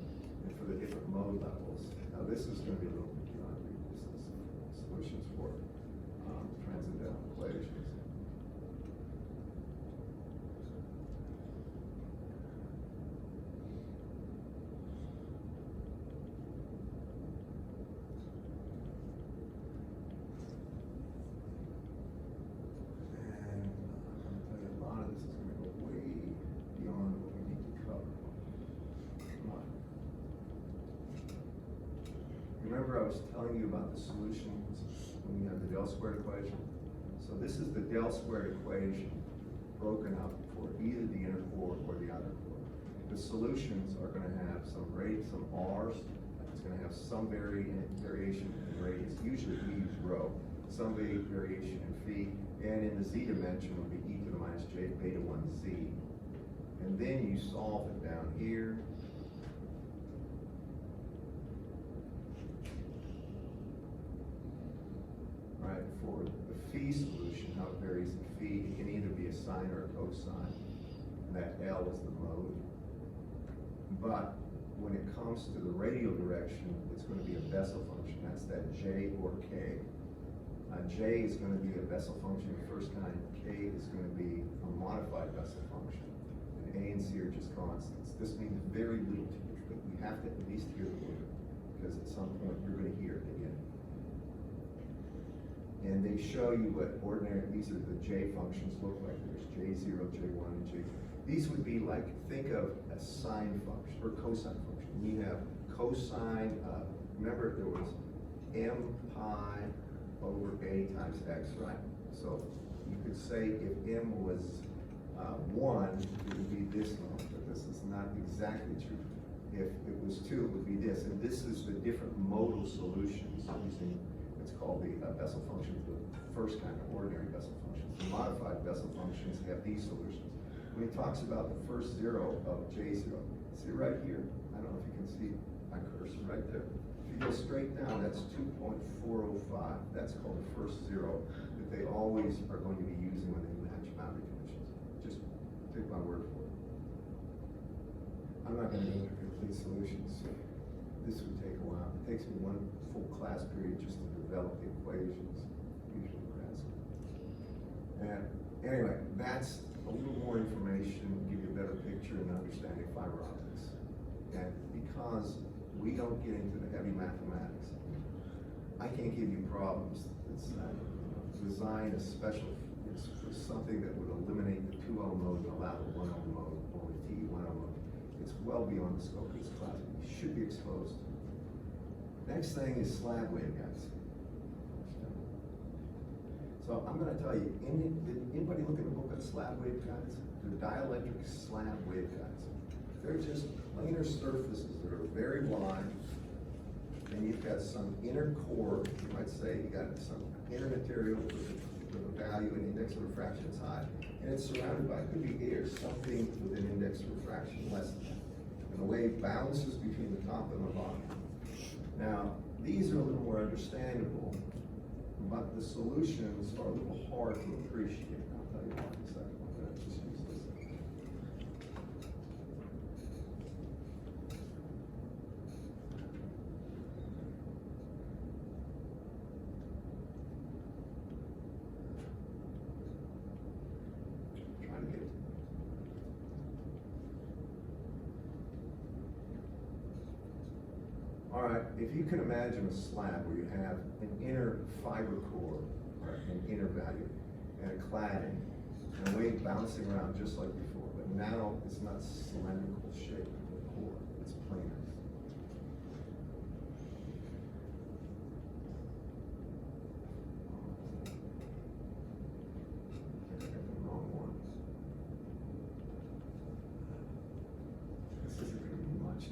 and for the different mode levels. Now this is going to be a little bit beyond me. This is solutions for transcendental equations. Remember I was telling you about the solutions when you have the del squared equation? So this is the del squared equation broken up for either the inner core or the outer core. The solutions are going to have some R's, it's going to have some variation in radius, usually we use rho, some variation in phi, and in the z dimension will be e to the minus j beta 1 z. And then you solve it down here. Right, for the phi solution, how it varies in phi, it can either be a sine or a cosine, and that L is the mode. But when it comes to the radial direction, it's going to be a Bessel function, that's that J or K. J is going to be a Bessel function of the first kind, K is going to be a modified Bessel function, and A and C are just constants. This means very little to you, but you have to at least hear the word, because at some point you're going to hear it again. And they show you what ordinary, these are the J functions look like. There's J0, J1, and J2. These would be like, think of a sine function or cosine function. We have cosine, remember there was m pi over a times x, right? So you could say if m was 1, it would be this one, but this is not exactly true. If it was 2, it would be this. And this is the different modal solutions using, it's called the Bessel functions, the first kind of ordinary Bessel functions. The modified Bessel functions have these solutions. When he talks about the first zero of J0, see right here, I don't know if you can see my cursor right there. If you go straight down, that's 2.405. That's called the first zero that they always are going to be using when they match boundary conditions. Just take my word for it. I'm not going to go into complete solutions. This would take a while. It takes me one full class period just to develop the equations, usually grad school. And anyway, that's a little more information, give you a better picture and understanding of fiber optics. And because we don't get into the heavy mathematics, I can't give you problems. It's design a special, it's something that would eliminate the 2L mode and allow the 1L mode, or the T1L mode. It's well beyond the scope of this class. You should be exposed. Next thing is slab waveguides. So I'm going to tell you, did anybody look at the book on slab waveguides? They're dielectric slab waveguides. They're just planar surfaces that are very wide, and you've got some inner core, you might say, you got some inner material with a value and index of refraction is high, and it's surrounded by, could be air, something with an index of refraction less than that. And the wave bounces between the top and the bottom. Now, these are a little more understandable, but the solutions are a little hard to appreciate. I'll tell you why in a second. I'm gonna just use this. Trying to get. All right, if you can imagine a slab where you have an inner fiber core, or an inner value, and a cladding, and a wave bouncing around just like before, but now it's not cylindrical shape of the core, it's planar. I got the wrong one. This isn't gonna be much.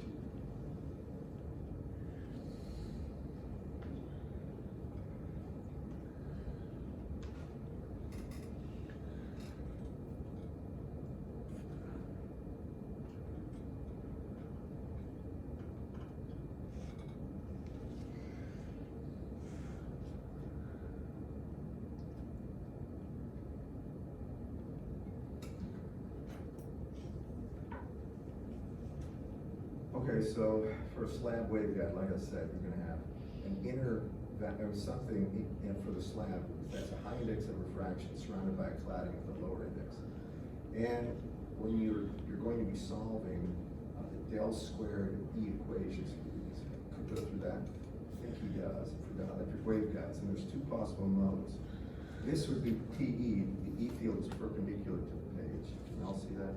Okay, so for a slab waveguide, like I said, you're gonna have an inner, or something for the slab that's a high index of refraction surrounded by a cladding with a lower index. And when you're going to be solving the del squared E equations, could go through that. I think he does for dielectric waveguides, and there's two possible modes. This would be TE, the E field is perpendicular to the page. Can you all see that?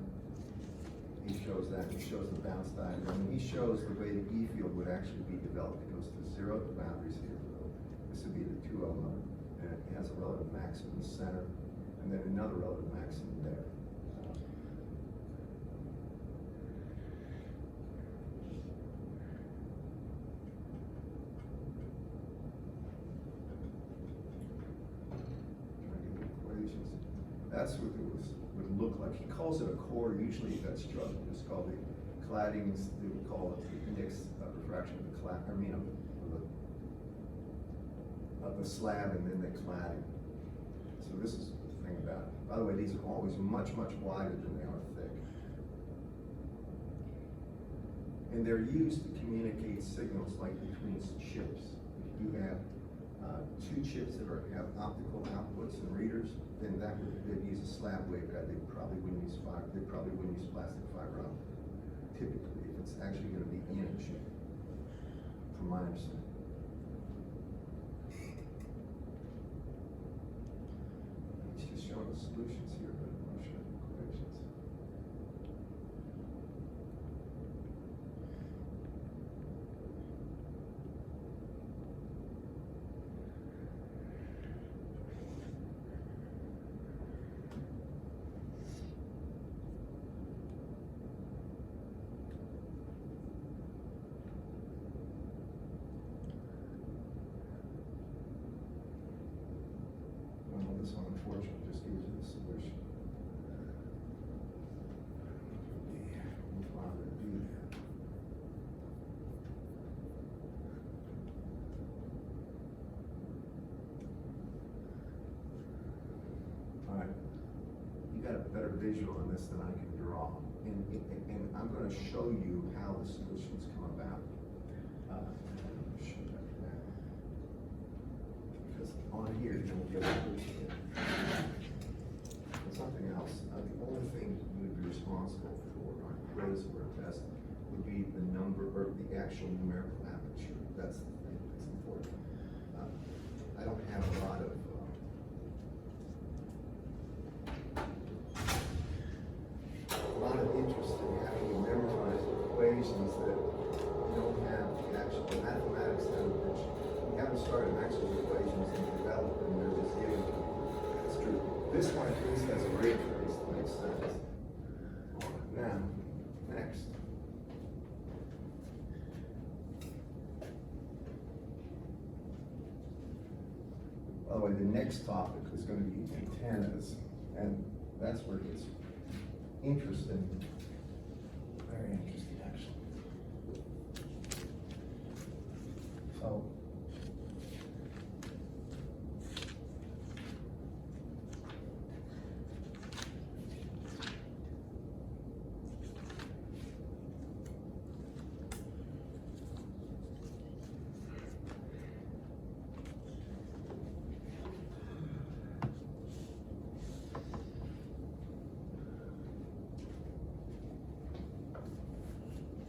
He shows that, he shows the bounce diagram, and he shows the way the E field would actually be developed. It goes to zero, the boundaries here. This would be the 2L mode, and it has a relative maximum center, and then another relative maximum there. Trying to get the equations. That's what it would look like. He calls it a core. Usually that's structure. It's called the claddings. They would call it the index of refraction of the of the slab, and then the cladding. So this is the thing about it. By the way, these are always much, much wider than they are thick. And they're used to communicate signals like between chips. If you have two chips that have optical outputs and readers, then they'd use a slab waveguide. They probably wouldn't use fiber. They probably wouldn't use plastic fiber optic. Typically, if it's actually going to be in a chip, from my understanding. It's just showing the solutions here, but I'm not sure the equations. This one, unfortunately, just gives you the solution. We'll find it here. All right, you got a better visual on this than I can draw, and I'm going to show you how the solutions come about. Show that now. Because on here, you don't get it. Something else, the only thing you would be responsible for on a quiz or a test would be the number or the actual numerical aperture. That's the thing that's important. I don't have a lot of interest in having to memorize equations that you don't have the actual mathematics that you haven't started Maxwell's equations and developed them, they're just given to you. That's true. This one at least has a ray trace that makes sense. Now, next. way, the next topic is gonna be antennas, and that's where it gets interesting. Very interesting, actually. So.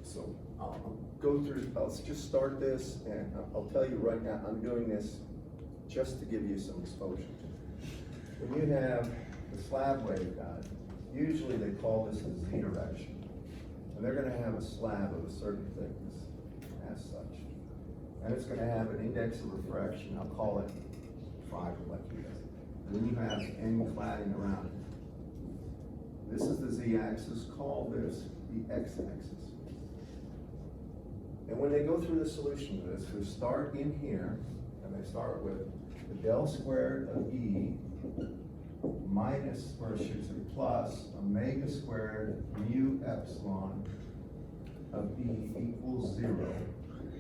So I'll go through, I'll just start this, and I'll tell you right now, I'm doing this just to give you some exposure. When you have the slab waveguide, usually they call this the Z direction. And they're gonna have a slab of a certain thickness, as such. And it's gonna have an index of refraction, I'll call it fiber like this. And then you have N cladding around it. This is the Z-axis, call this the X-axis. And when they go through the solution of this, they start in here, and they start with the del squared of E minus, or I should say plus, omega squared mu epsilon of E equals 0.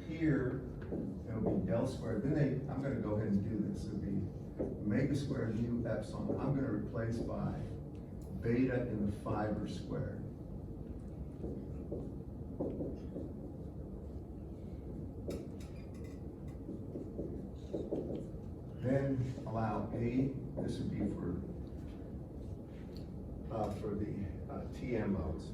Here, it'll be del squared, then I'm gonna go ahead and do this, it'll be omega squared mu epsilon, I'm gonna replace by beta in the fiber squared. Then allow A, this would be for the TM modes.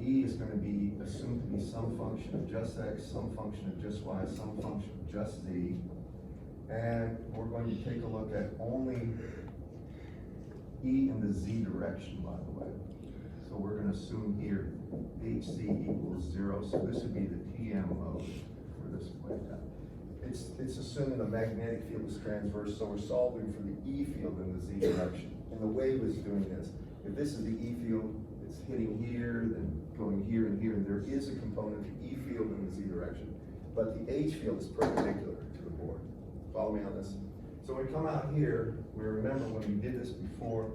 E is going to be assumed to be some function of just X, some function of just Y, some function of just Z. And we're going to take a look at only E in the Z direction, by the way. So we're going to assume here HZ equals 0, so this would be the TM mode for this waveguide. It's assuming the magnetic field is transverse, so we're solving for the E field in the Z direction. And the wave is doing this. If this is the E field, it's hitting here, then going here and here, and there is a component, the E field in the Z direction, but the H field is perpendicular to the board. Follow me on this? So when we come out here, we remember when we did this before,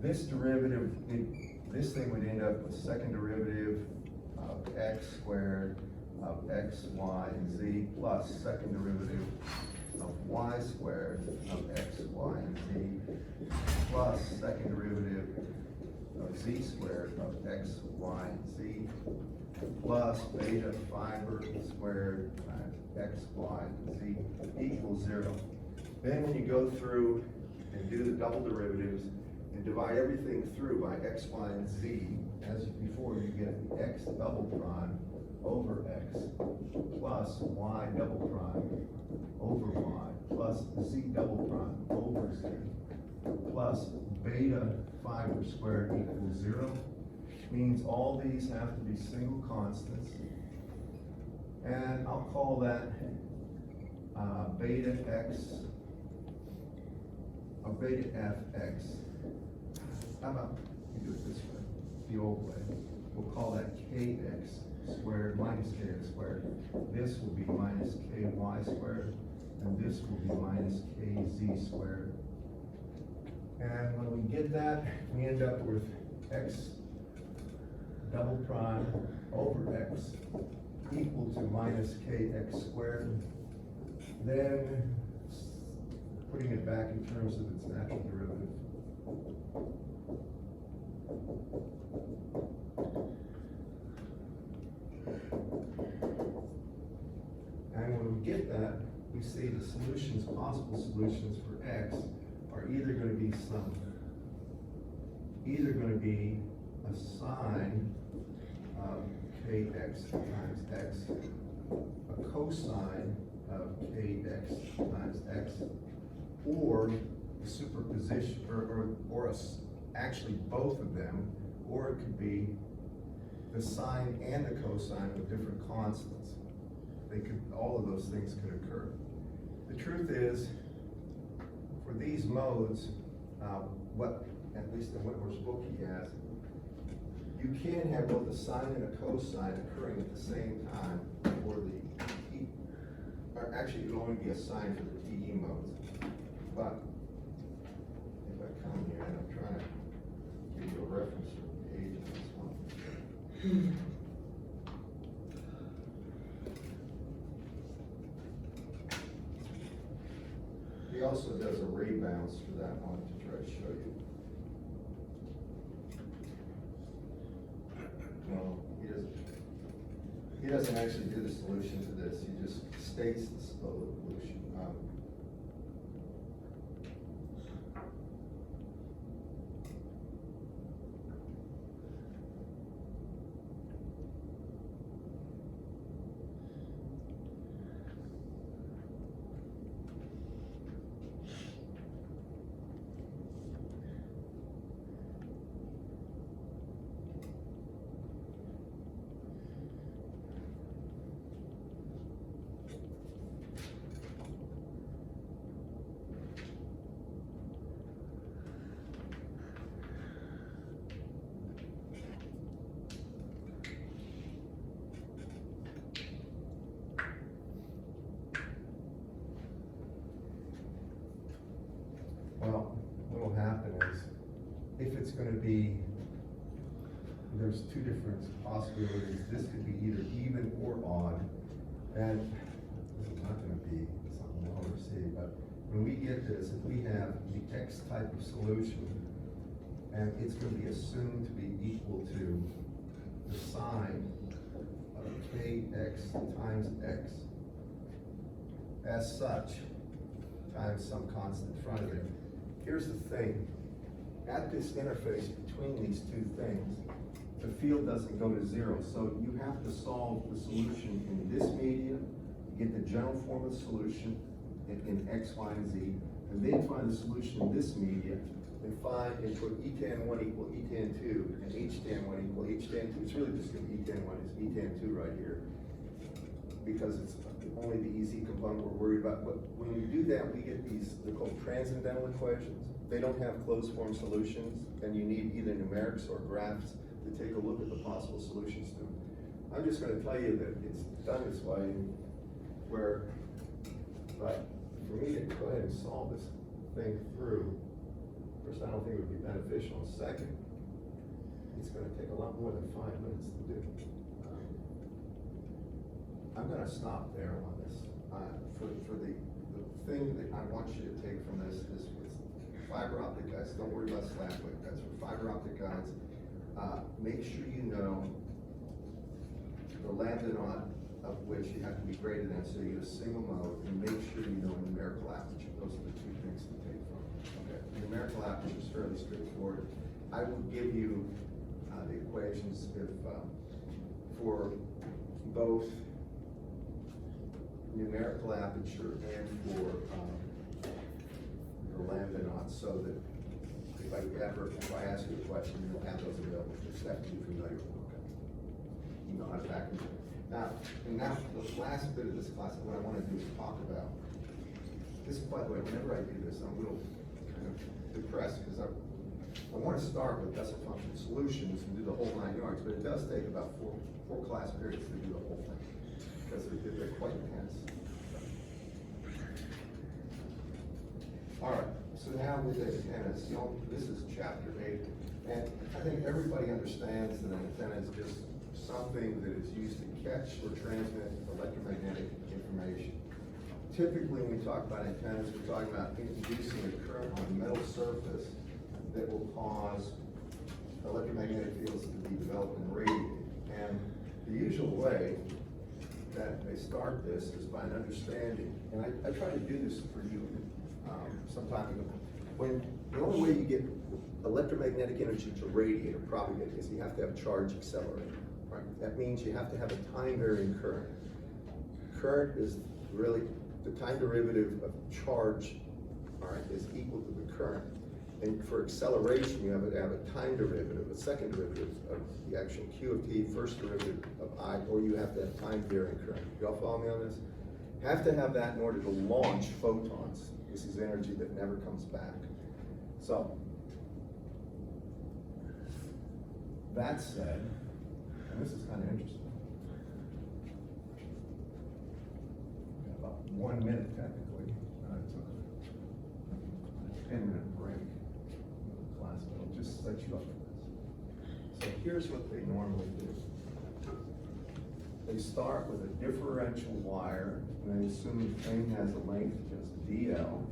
this derivative, this thing would end up with second derivative of X squared of X, Y, and Z plus second derivative of Y squared of X, Y, and Z plus second derivative of Z squared of X, Y, and Z plus beta fiber squared times X, Y, and Z equals 0. Then when you go through and do the double derivatives and divide everything through by X, Y, and Z, as before, you get the X double prime over X plus Y double prime over Y plus Z double prime over Z plus beta fiber squared equals 0. Means all these have to be single constants. And I'll call that beta X, or beta Fx. How about we do it this way, the old way? We'll call that Kx squared minus Kx squared. This will be minus Ky squared, and this will be minus Kz squared. And when we get that, we end up with X double prime over X equal to minus Kx squared. Then putting it back in terms of its natural derivative. And when we get that, we see the solutions, possible solutions for X are either going to be a sine of Kx times X, a cosine of Kx times X, or a superposition, actually both of them, or it could be the sine and the cosine of different constants. All of those things could occur. The truth is, for these modes, at least in Whitmore's book he has, you can have both a sine and a cosine occurring at the same time for the or actually it'll only be assigned for the TE modes. But if I come here and I'm trying to give you a reference to the page of this one. He also does a ray bounce for that one to try to show you. No, he doesn't actually do the solution to this, he just states the solution. Well, what'll happen is, if it's gonna be, there's two different possibilities. This could be either even or odd, and this is not gonna be something we'll ever see, but when we get this, if we have the X type of solution, and it's gonna be assumed to be equal to the sine of kx times x, as such, times some constant in front of it. Here's the thing, at this interface between these two things, the field doesn't go to zero, so you have to solve the solution in this medium, get the general form of the solution in X, Y, and Z, and then find the solution in this medium, and put E tan 1 equal E tan 2, and H tan 1 equal H tan 2. It's really just gonna be E tan 1 is E tan 2 right here, because it's only the EZ component we're worried about. But when we do that, we get these, they're called transcendental equations. They don't have closed form solutions, and you need either numerics or graphs to take a look at the possible solutions to them. I'm just gonna tell you that it's done this way, but for me to go ahead and solve this thing through, first, I don't think it would be beneficial, and second, it's gonna take a lot more than 5 minutes to do. I'm gonna stop there on this. For the thing that I want you to take from this is with fiber optic guides, don't worry about slab plate guides. For fiber optic guides, make sure you know the lambda naught of which you have to be greater than, so you get a single mode, and make sure you know numerical aperture. Those are the two things to take from. Okay, numerical aperture is fairly straightforward. I will give you the equations for both numerical aperture and for the lambda naught, so that if I ask you a question, you'll have those available. You just have to be familiar with them. Okay? You know how to back them. Now the last bit of this class, what I want to do is talk about this. By the way, whenever I do this, I'm a little kind of depressed because I want to start with Bessel function solutions and do the whole 9 yards, but it does take about four class periods to do the whole thing because they're quite intense. All right, so now with the antennas, this is chapter 8, and I think everybody understands that an antenna is just something that is used to catch or transmit electromagnetic information. Typically, when we talk about antennas, we're talking about introducing a current on a metal surface that will cause electromagnetic fields to be developed and radiated. And the usual way that they start this is by an understanding, and I tried to do this for you some time ago. When the only way you get electromagnetic energy to radiate or propagate is you have to have charge accelerator. Right? That means you have to have a time varying current. Current is really the time derivative of charge, all right, is equal to the current. And for acceleration, you have to have a time derivative, a second derivative of the actual Q of t, first derivative of I, or you have to have time varying current. Y'all follow me on this? Have to have that in order to launch photons. This is energy that never comes back. So, that said, and this is kind of interesting. Got about 1 minute technically. Took a 10-minute break in the class, but I'll just set you up for this. So here's what they normally do. They start with a differential wire, and they assume the thing has a length just DL,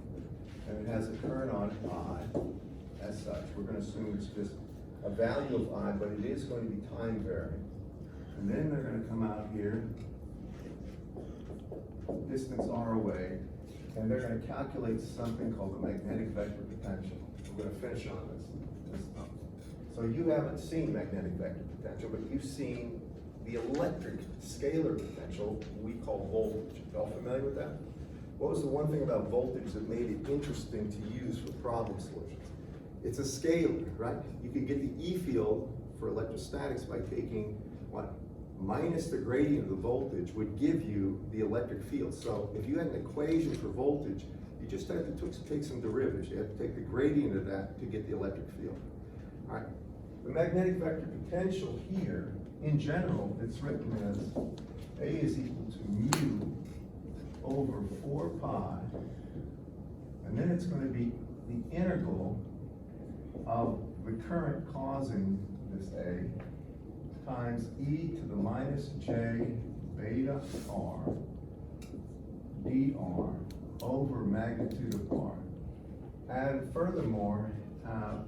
and it has a current on it I. As such, we're going to assume it's just a value of I, but it is going to be time varying. And then they're going to come out here, distance R away, and they're going to calculate something called the magnetic vector potential. We're going to finish on this. So you haven't seen magnetic vector potential, but you've seen the electric scalar potential we call voltage. Y'all familiar with that? What was the one thing about voltage that made it interesting to use for problem solutions? It's a scalar, right? You could get the E field for electrostatics by taking what? Minus the gradient of the voltage would give you the electric field. So if you had an equation for voltage, you just had to take some derivatives. You had to take the gradient of that to get the electric field. All right. The magnetic vector potential here, in general, it's written as A is equal to mu over 4 pi, and then it's going to be the integral of the current causing this A times e to the minus j beta r dr over magnitude of r. And furthermore,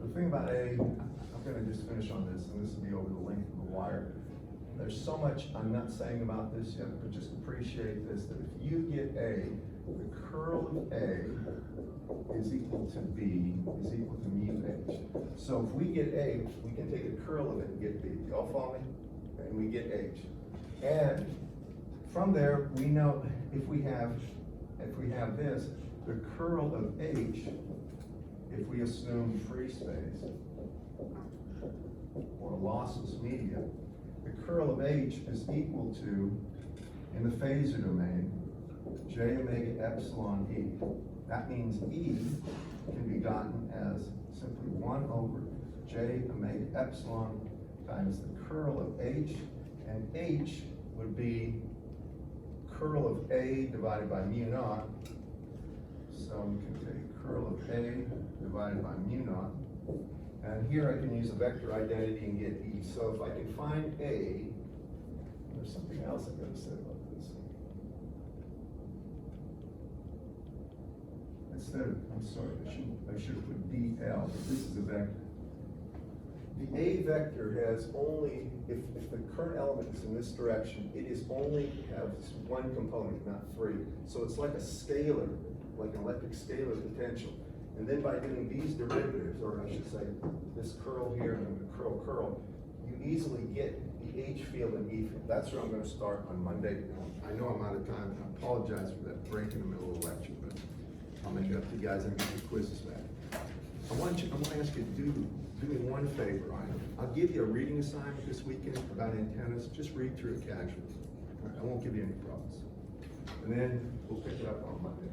the thing about A, I'm going to just finish on this, and this will be over the length of the wire. There's so much I'm not saying about this yet, but just appreciate this, that if you get A, the curl of A is equal to B is equal to mu H. So if we get A, we can take the curl of it and get B. Y'all follow me? And we get H. And from there, we know if we have this, the curl of H, if we assume free space or lossless media, the curl of H is equal to, in the phasor domain, j omega epsilon E. That means E can be gotten as simply 1 over j omega epsilon times the curl of H, and H would be curl of A divided by mu naught. So we can take curl of A divided by mu naught. And here I can use a vector identity and get E. So if I can find A, there's something else I'm going to say about this. Instead of, I'm sorry, I should have put DL, but this is a vector. The A vector has only, if the current element is in this direction, it is only has one component, not 3. So it's like a scalar, like an electric scalar potential. And then by doing these derivatives, or I should say this curl here and the curl, you easily get the H field and E field. That's where I'm going to start on Monday. I know I'm out of time. I apologize for that break in the middle of the lecture, but I'll make it up to you guys and get the quizzes back. I want to ask you to do me one favor. I'll give you a reading assignment this weekend about antennas. Just read through it casually. I won't give you any problems. And then we'll pick it up on Monday.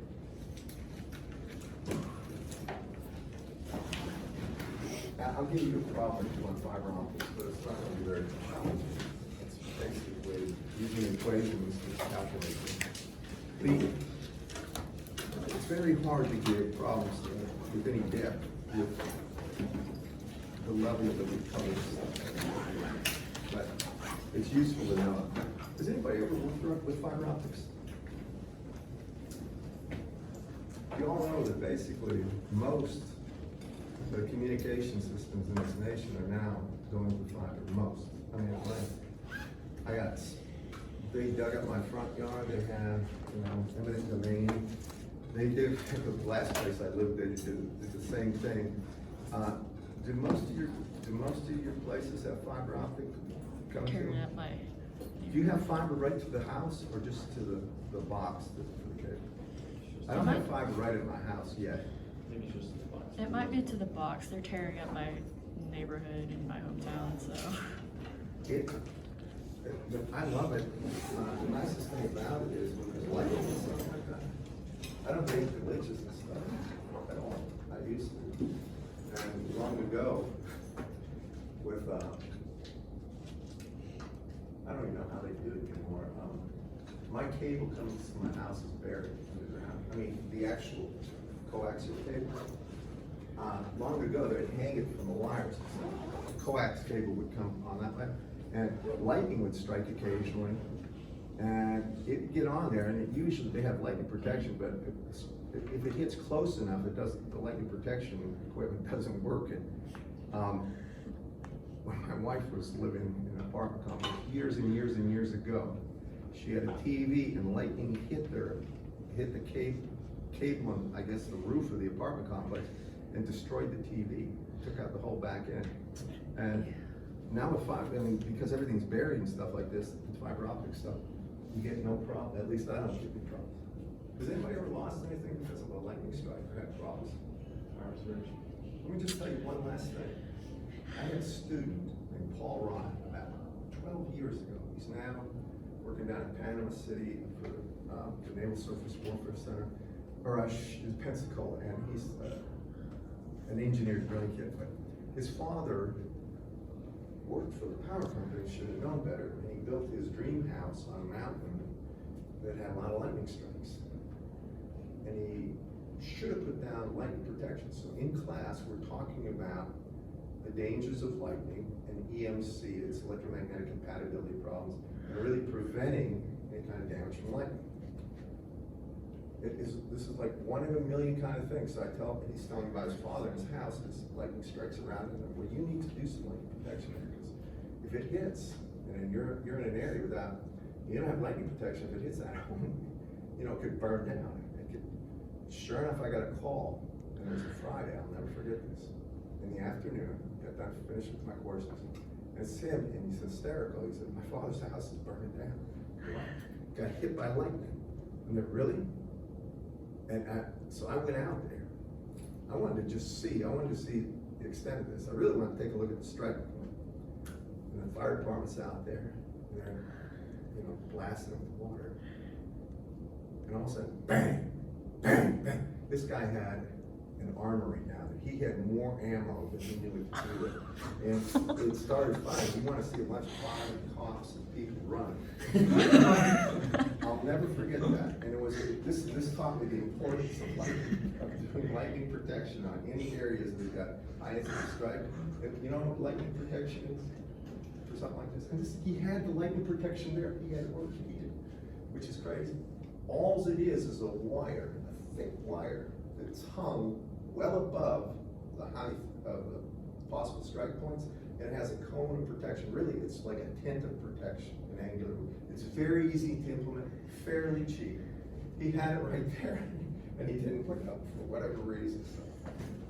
I'll give you a problem on fiber optics, but it's not going to be very challenging. It's basically using equations to calculate them. It's very hard to get problems with any depth with the level that we cover stuff. But it's useful to know. Has anybody ever worked with fiber optics? You all know that basically most the communication systems in this nation are now going with fiber. Most. I mean, they dug up my front yard. They have, eminent domain. They did. The last place I lived, they did the same thing. Do most of your places have fiber optic coming through? Do you have fiber right to the house, or just to the box for the cable? I don't have fiber right at my house yet. Maybe it's just the box. It might be to the box. They're tearing up my neighborhood in my hometown, so. I love it. The nicest thing about it is when there's lighting and stuff like that. I don't hate the glitches and stuff at all. I used to. And long ago, with, I don't even know how they do it anymore. my cable coming to my house is buried underground. I mean, the actual coaxial cable. Long ago, they'd hang it from the wires. The coax cable would come on that way, and lightning would strike occasionally, and it'd get on there, and it usually, they have lightning protection, but if it hits close enough, it doesn't, the lightning protection equipment doesn't work. And, when my wife was living in an apartment complex years and years and years ago, she had a TV and lightning hit the cable on, I guess, the roof of the apartment complex and destroyed the TV, took out the whole back end. And now with because everything's buried and stuff like this, fiber optic stuff, you get no problem. At least I don't get any problems. Has anybody ever lost anything because of a lightning strike or had problems? Let me just tell you one last thing. I had a student named Paul Ryan about 12 years ago. He's now working down in Panama City for the Naval Surface Warfare Center, or in Pensacola, and he's an engineer, brilliant kid. But his father worked for the power company, should have known better, and he built his dream house on a mountain that had a lot of lightning strikes. And he should have put down lightning protection. So in class, we're talking about the dangers of lightning and EMC, it's electromagnetic compatibility problems, and really preventing any kind of damage from lightning. This is like 1 in a million kind of thing. So he's telling me about his father in his house, his lightning strikes around him. Well, you need to do some lightning protection here, because if it hits, and you're in an area without, you don't have lightning protection, if it hits that home, it could burn down. Sure enough, I got a call, and it was a Friday, I'll never forget this. In the afternoon, got done finished with my courses, and it's him, and he's hysterical. He said, my father's house is burning down. Got hit by lightning. And they're really? And so I went out there. I wanted to see the extent of this. I really wanted to take a look at the strike point. And the fire department's out there, and they're, blasting with water. And all of a sudden, bang! Bang, bang. This guy had an armory down there. He had more ammo than he knew what to do with. And it started firing. You want to see a bunch of fire and coughs and people run. I'll never forget that. And this taught me the importance of doing lightning protection on any areas that got high incident strike. And you know what lightning protection is for something like this? And he had the lightning protection there. He had it orthopedic, which is crazy. All it is a wire, a thick wire that's hung well above the height of the possible strike points, and it has a cone of protection. Really, it's like a tent of protection, an angular. It's very easy to implement, fairly cheap. He had it right there, and he didn't put it up for whatever reason. So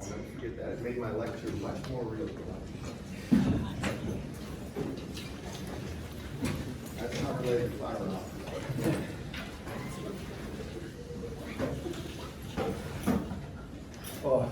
I'll never forget that. It made my lecture much more real to life. That's not related to fire optics. Oh.